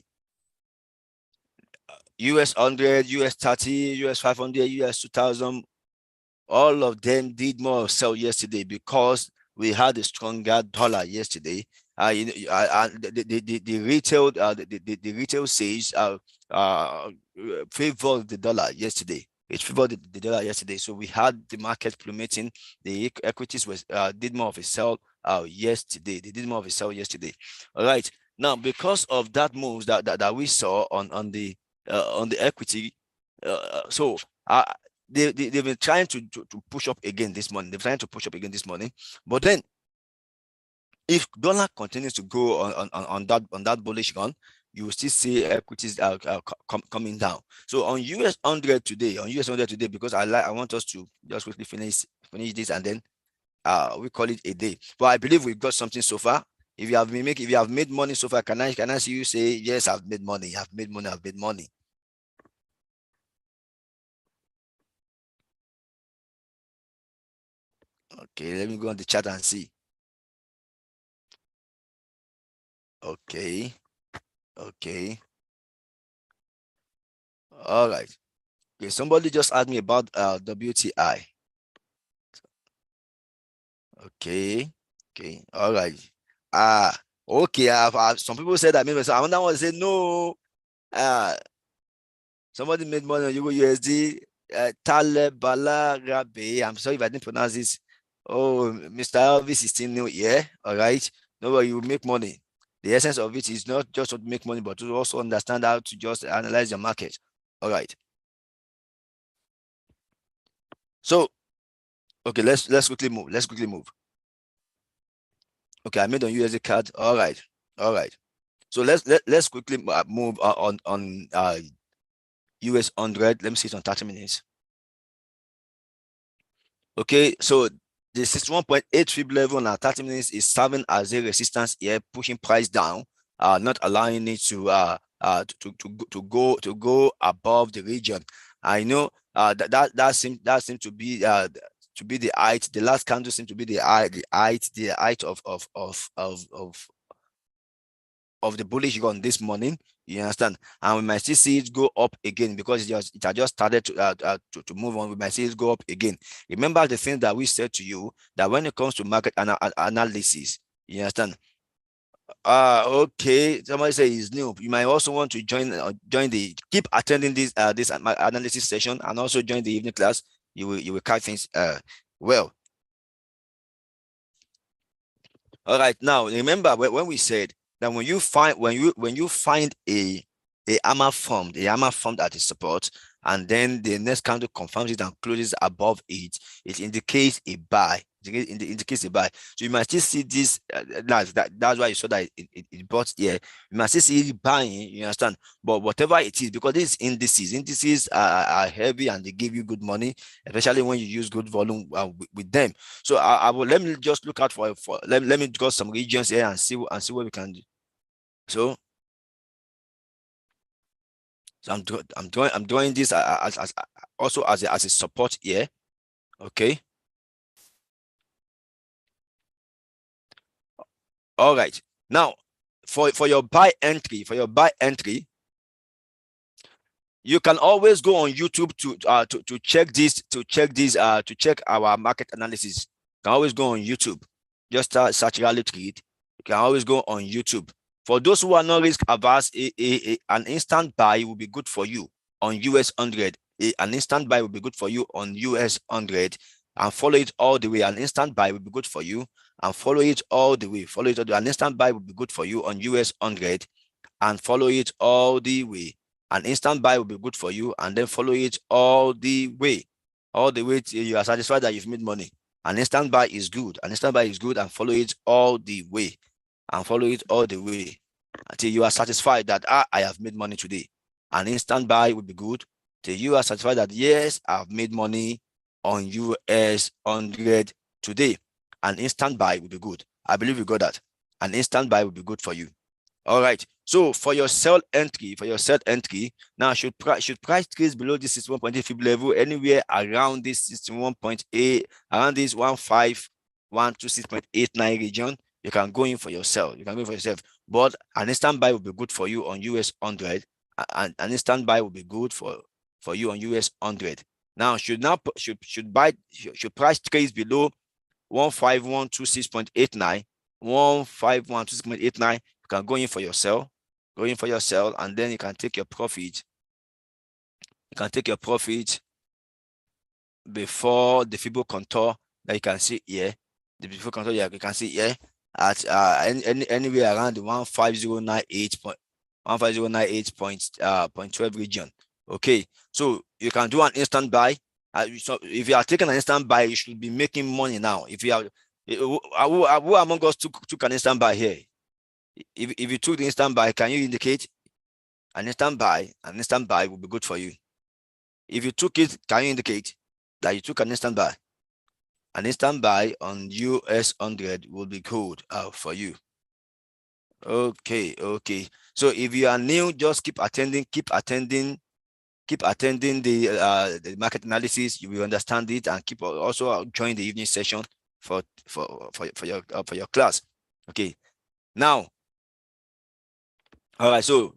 US 100, US 30, US 500, US 2000, all of them did more sell yesterday because we had a stronger dollar yesterday. The retail sales favored the dollar yesterday. It favored the dollar yesterday. So we had the market plummeting. The equities was did more of a sell yesterday. They did more of a sell yesterday. All right. Now, because of that moves that we saw on the equity, so they've been trying to push up again this morning. They're trying to push up again this morning. But then if dollar continues to go on that bullish run, you will still see equities coming down. So on US 100 today, because I want us to just quickly finish this, and then we call it a day. But I believe we've got something so far. If you have made money so far, can I see you say yes, I've made money, I've made money? Okay, let me go on the chat and see. Okay. All right. Okay, somebody just asked me about WTI. Okay. All right. Okay. Some people said that maybe, so another one said no. Somebody made money on USD. Taleb Balarabe. I'm sorry if I didn't pronounce this. Oh, Mr. Elvis is still new here. All right. No, you make money. The essence of it is not just to make money, but to also understand how to just analyze your market. All right. So, okay, let's quickly move. Okay, I made on USD card. All right. So let's quickly move on US 100. Let me see it on 30 minutes. Okay, so the 61.8 level on 30 minutes is serving as a resistance here, pushing price down, not allowing it to go above the region. I know that seems to be the height. The last candle seemed to be the height of the bullish run this morning. You understand? And we might still see it go up again because it had just started to move on. We might see it go up again. Remember the thing that we said to you, that when it comes to market analysis, you understand? Okay. Somebody say he's new. You might also want to keep attending this analysis session, and also join the evening class. You will catch things well. All right. Now remember when we said that when you find a hammer formed at the support, and then the next candle confirms it and closes above it, it indicates a buy. It indicates a buy. So you might still see this. That's why you saw that it bought here. You might still see it buying. You understand? But whatever it is, because these indices are heavy and they give you good money, especially when you use good volume with them. So I will let me just look out for let me draw some regions here and see what we can do. So I'm drawing this as also as a support here. Okay. All right. Now, for your buy entry, you can always go on YouTube to check our market analysis. You can always go on YouTube. Just search Rally Trade. You can always go on YouTube. For those who are not risk averse, an instant buy will be good for you on US 100. An instant buy will be good for you on US 100, and follow it all the way. An instant buy will be good for you and follow it all the way. Follow it all the way. An instant buy will be good for you on US 100 and follow it all the way. An instant buy will be good for you and then follow it all the way. All the way till you are satisfied that you've made money. An instant buy is good. An instant buy is good and follow it all the way. And follow it all the way until you are satisfied that I have made money today. An instant buy will be good till you are satisfied that yes, I've made money on US 100 today. An instant buy will be good. I believe you got that. An instant buy will be good for you. All right. So for your sell entry, now should price trade below this 61.8 fib level, anywhere around this 61.8, around this 15126.89 region, you can go in for your sell. You can go in for yourself. But an instant buy will be good for you on US 100, and an instant buy will be good for you on US 100. Now should price trades below 15126.89, 15126.89, you can go in for your sell. Go in for your sell, and then you can take your profit. You can take your profit before the Fibo contour that you can see here. The Fibo contour you can see here at anywhere around the 15098.12 region. Okay, so you can do an instant buy. So if you are taking an instant buy, you should be making money now. If you are, who among us took an instant buy here? If you took the instant buy, can you indicate an instant buy? An instant buy will be good for you. If you took it, can you indicate that you took an instant buy? An instant buy on US 100 will be good for you. Okay. So if you are new, just keep attending the market analysis. You will understand it, and keep also join the evening session for your class. Okay. Now, all right. So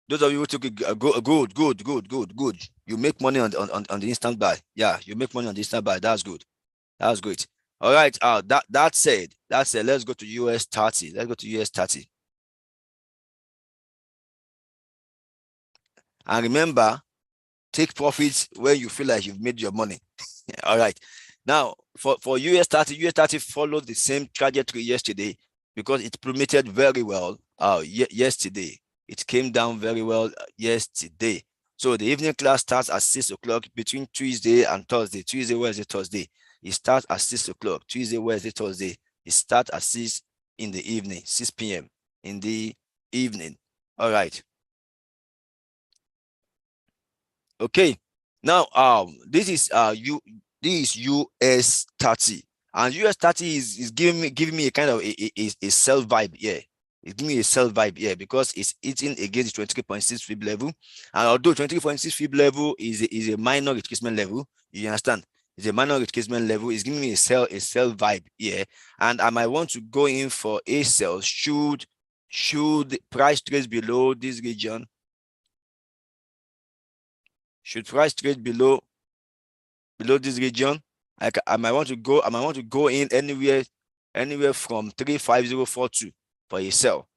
those of you who took it, good. You make money on the instant buy. Yeah, you make money on the instant buy. That's good. That's great. All right. That said, let's go to US 30. Let's go to US 30. And remember, take profits when you feel like you've made your money. All right. Now, for US 30 followed the same trajectory yesterday because it plummeted very well yesterday. It came down very well yesterday. So the evening class starts at 6 o'clock between Tuesday and Thursday. Tuesday, Wednesday, Thursday. It starts at 6 o'clock. Tuesday, Wednesday, Thursday. It starts at 6 in the evening, 6 p.m. in the evening. All right. Okay. Now, this is US 30, and US 30 is giving me a kind of a sell vibe here. It's giving me a sell vibe here because it's eating against 23.6 fib level, and although 23.6 fib level is a minor retracement level, you understand? It's a minor retracement level. It's giving me a sell vibe here, and I might want to go in for a sell should price trade below this region. Should price trade below this region, I might want to go in anywhere from 35042 for a sell.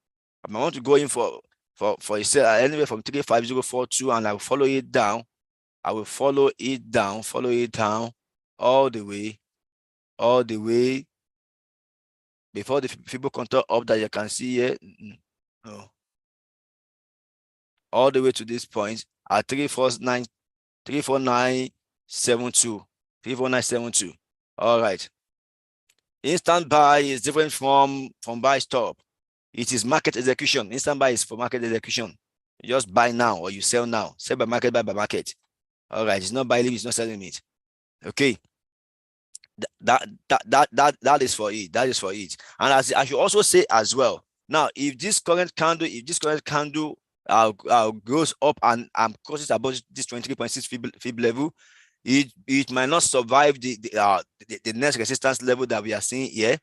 I might want to go in for a sell anywhere from 35042, and I will follow it down. I will follow it down all the way before the Fibo contour up that you can see here. No. All the way to this point at 34972. All right. Instant buy is different from buy stop. It is market execution. Instant buy is for market execution. You just buy now or you sell now. Sell by market, buy by market. All right. It's not buying, it's not selling it. Okay. That is for it. That is for it. And as I should also say as well. Now, if this current candle goes up and crosses above this 23.6 fib level, it might not survive the next resistance level that we are seeing here.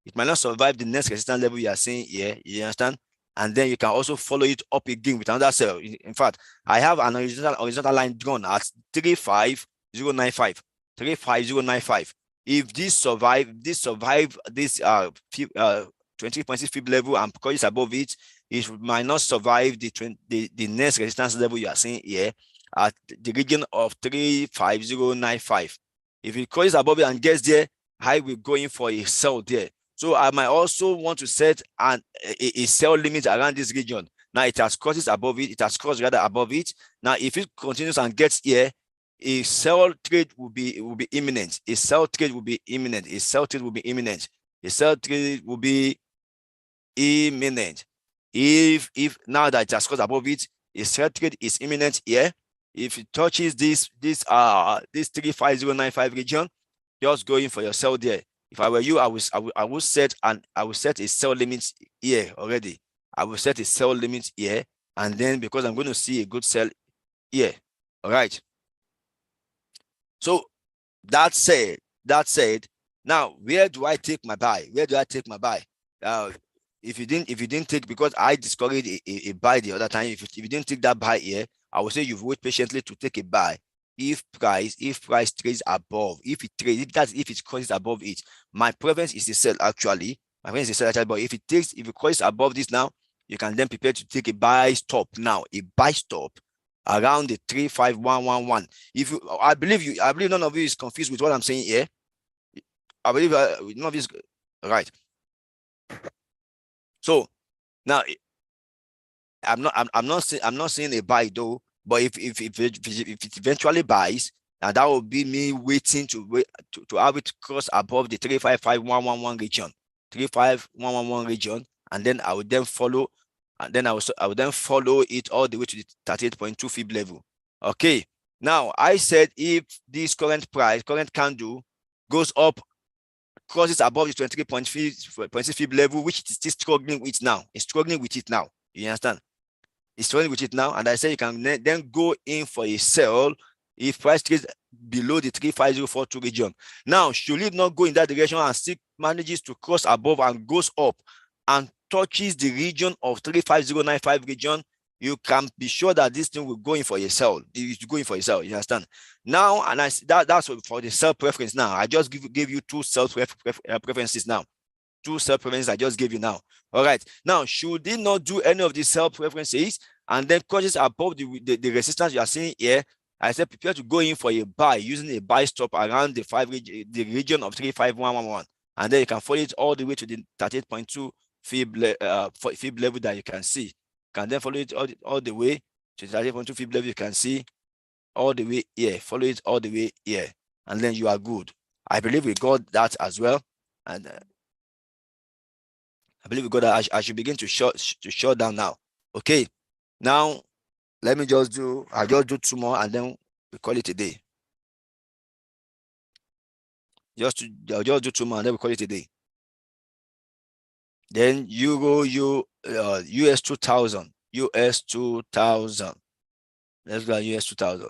It might not survive the next resistance level you are seeing here. You understand? And then you can also follow it up again with another sell. In fact, I have an horizontal line drawn at 35095. 35095. If this survive this 20.6 fib level and because it's above it, it might not survive the next resistance level you are seeing here at the region of 35095. If it crosses above it and gets there, I will go in for a sell there. So I might also want to set a sell limit around this region. Now it has crossed above it. It has crossed rather above it. Now if it continues and gets here, a sell trade will be imminent. A sell trade will be imminent. A sell trade will be imminent. A sell trade will be imminent. If now that it has crossed above it, a sell trade is imminent here. If it touches this 35095 region, just go in for your sell there. If I were you, I will set a sell limit here already. I will set a sell limit here, and then because I'm going to see a good sell here. All right. So that said, now where do I take my buy? Where do I take my buy? If you didn't take, because I discouraged a buy the other time, if you didn't take that buy here, I would say you've waited patiently to take a buy. If price trades above, if it crosses above it, my preference is to sell actually. My preference is to sell actually, but if it crosses above this now, you can then prepare to take a buy stop now, a buy stop around the 35111. I believe none of you is confused with what I'm saying here. I believe none of you is right. So now I'm not saying a buy though, but if it eventually buys, now that will be me waiting to have it cross above the 35511 region, 35111 region, and then I would then follow, and then I would then follow it all the way to the 38.2 fib level. Okay. Now I said if this current candle goes up, crosses above the 23.6 fib level, which it is still struggling with now. It's struggling with it now. You understand? It's struggling with it now, and I say you can then go in for a sell if price trades below the 35042 region. Now, should it not go in that direction and still manages to cross above and goes up and touches the region of 35095 region, you can be sure that this thing will go in for a sell. It's going for a sell. You understand? Now, and that's for the sell preference. Now, I just give you two sell preferences now. Two sell preferences I just gave you now. All right. Now, should it not do any of these sell preferences and then crosses above the resistance you are seeing here, I said prepare to go in for a buy using a buy stop around the region of 35111, and then you can follow it all the way to the 38.2 fib level that you can see. You can then follow it all the way to the 38.2 fib level. You can see all the way here. Follow it all the way here, and then you are good. I believe we got that as well, and I believe we got that. I should begin to shut down now. Okay. Now, let me I'll just do two more and then we call it a day. I'll just do two more and then we call it a day. Then US 2000. US 2000. Let's go US 2000.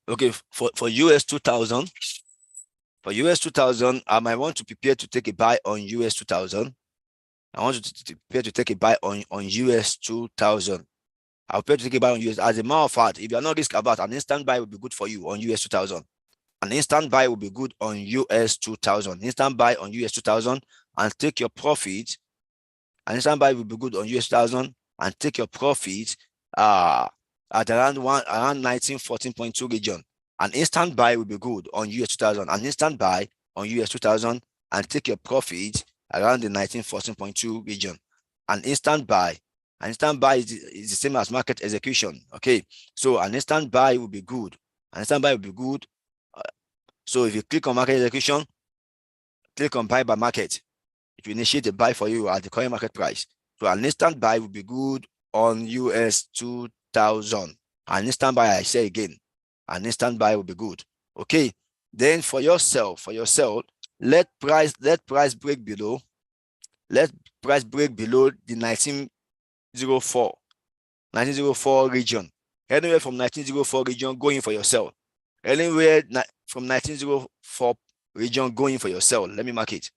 Okay, for US 2000. For US 2000, I might want to prepare to take a buy on US 2000. I want to prepare to take a buy on US 2000. I'll prepare to take a buy on US. As a matter of fact, if you're not risk about, an instant buy will be good for you on US 2000. An instant buy will be good on US 2000. Instant buy on US 2000 and take your profit. An instant buy will be good on US 2000 and take your profit at around 1914.2 region. An instant buy will be good on US 2000. An instant buy on US 2000 and take your profit around the 1914.2 region. An instant buy is the same as market execution. Okay, so an instant buy will be good. An instant buy will be good. So if you click on market execution, click on buy by market, it will initiate a buy for you at the current market price. So an instant buy will be good on US 2000. An instant buy, I say again, an instant buy will be good. Okay, then for your sell, let price break below. Let price break below the 1904 region. Anywhere from 1904 region, going for your sell. Anywhere from 1904 region, going for your sell. Let me mark it.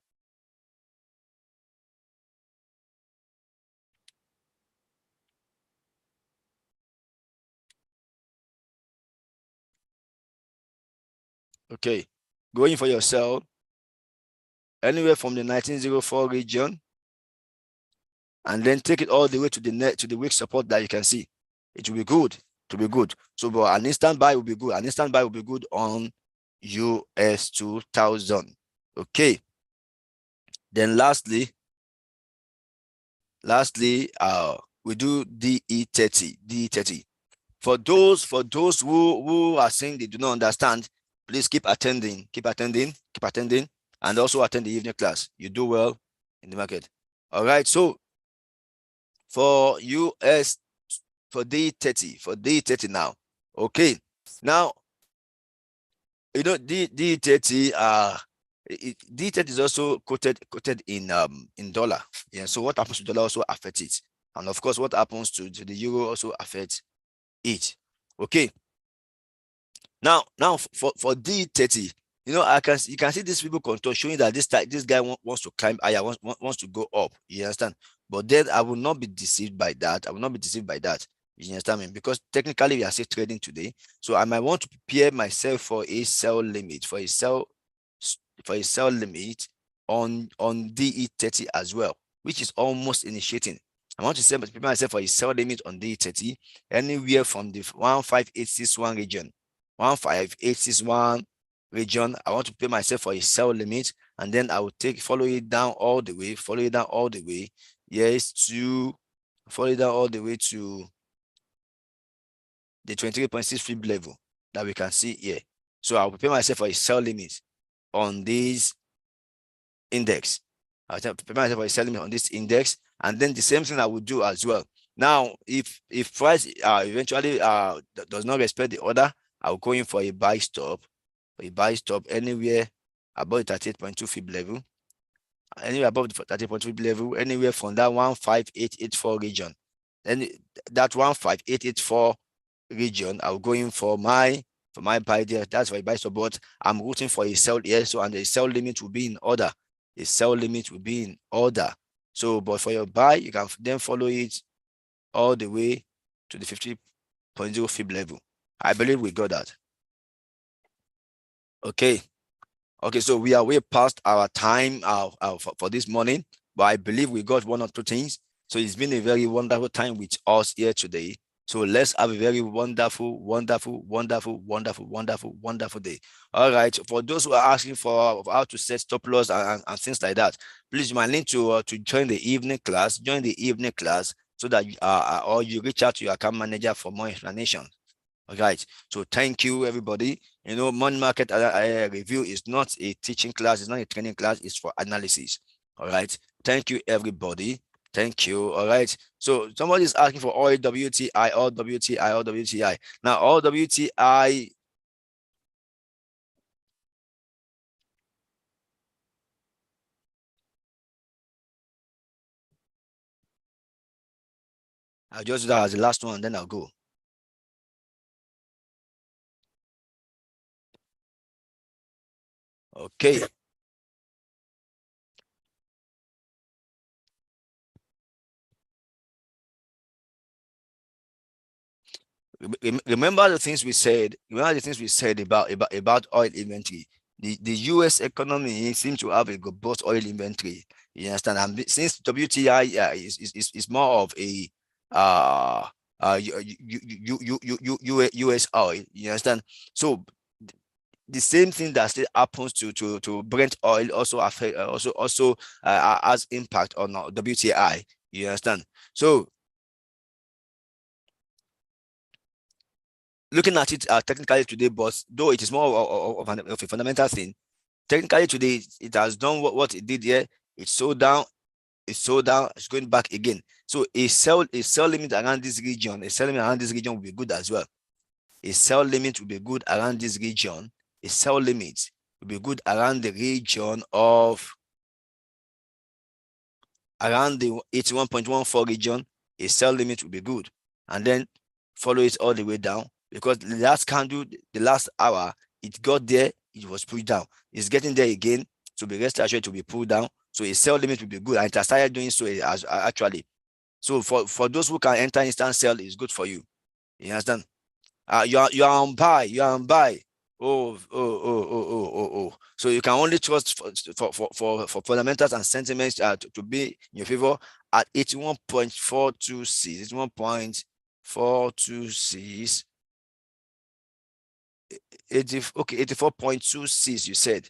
Okay, going for your sell. Anywhere from the 1904 region, and then take it all the way to the net to the weak support that you can see. It will be good. To be good. So, but an instant buy will be good. An instant buy will be good on US 2000. Okay. Then lastly, we do DE30. DE30. For those who are saying they do not understand, please keep attending, and also attend the evening class. You do well in the market. All right. So for US, for D30 now. Okay. Now, you know, D30 D30 is also quoted in dollar. Yeah. So what happens to dollar also affects it. And of course, what happens to the euro also affects it. Okay. Now for D30, you know, you can see these people control showing that this guy wants to climb higher, wants to go up. You understand? But then I will not be deceived by that. I will not be deceived by that. You understand me? Because technically we are still trading today. So I might want to prepare myself for a sell limit, for a sell limit on DE30 as well, which is almost initiating. I want to prepare myself for a sell limit on DE30 anywhere from the 15861 region. 15861 region. I want to prepare myself for a sell limit, and then I will follow it down all the way, yes, to follow it down all the way to the 23.6 fib level that we can see here. So I'll prepare myself for a sell limit on this index. I'll prepare myself for a sell limit on this index, and then the same thing I will do as well. Now, if price eventually does not respect the order, I'll go in for a buy stop. Anywhere above the 38.2 fib level. Anywhere above the 30.2 fib level, anywhere from that 15884 region. Then that 15884 region, I'll go in for my buy there. That's for a buy stop, but I'm rooting for a sell here. So, and the sell limit will be in order. The sell limit will be in order. So, but for your buy, you can then follow it all the way to the 50.0 fib level. I believe we got that. Okay. Okay, so we are way past our time for this morning, but I believe we got one or two things. So it's been a very wonderful time with us here today. So let's have a very wonderful, wonderful, wonderful, wonderful, wonderful, wonderful day. All right. For those who are asking for how to set stop loss and things like that, please you might need to join the evening class. Join the evening class so that or you reach out to your account manager for more explanation. All right. So thank you, everybody. You know, money market review is not a teaching class. It's not a training class. It's for analysis. All right. Thank you, everybody. Thank you. All right. So somebody is asking for oil WTI, all WTI, all WTI. Now, all WTI. I'll just do that as the last one, then I'll go. Okay. Remember the things we said. Remember the things we said about oil inventory. The U.S. economy seems to have a robust oil inventory. You understand? And since WTI is more of a U.S. oil. You understand? So the same thing that still happens to Brent oil also affect has impact on WTI. You understand? So looking at it technically today, but though it is more of a fundamental thing, technically today it has done what it did here. It's sold down, it's going back again. So a sell limit around this region, will be good as well. A sell limit will be good around this region. A sell limit will be good around the region of around the 81.14 region. A sell limit will be good. And then follow it all the way down, because the last candle, the last hour, it got there, it was pushed down. It's getting there again, so be rest assured to be pulled down. So a sell limit will be good, and it has started doing so as actually. So for those who can enter instant sell, it's good for you. You understand? You are on buy. You are on buy. So you can only trust for fundamentals and sentiments to be in your favor at 81.426. 81.426. 84.26, you said.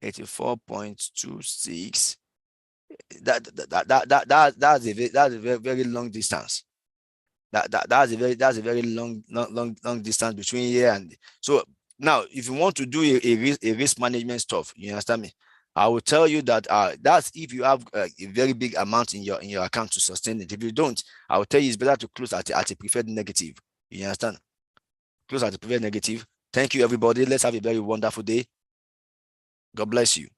84.26. That's a very long distance. That's a very long distance between here and so now. If you want to do a risk management stuff, you understand me, I will tell you that that's if you have a very big amount in your account to sustain it. If you don't, I will tell you it's better to close at a preferred negative. You understand? Close at a preferred negative. Thank you, everybody. Let's have a very wonderful day. God bless you.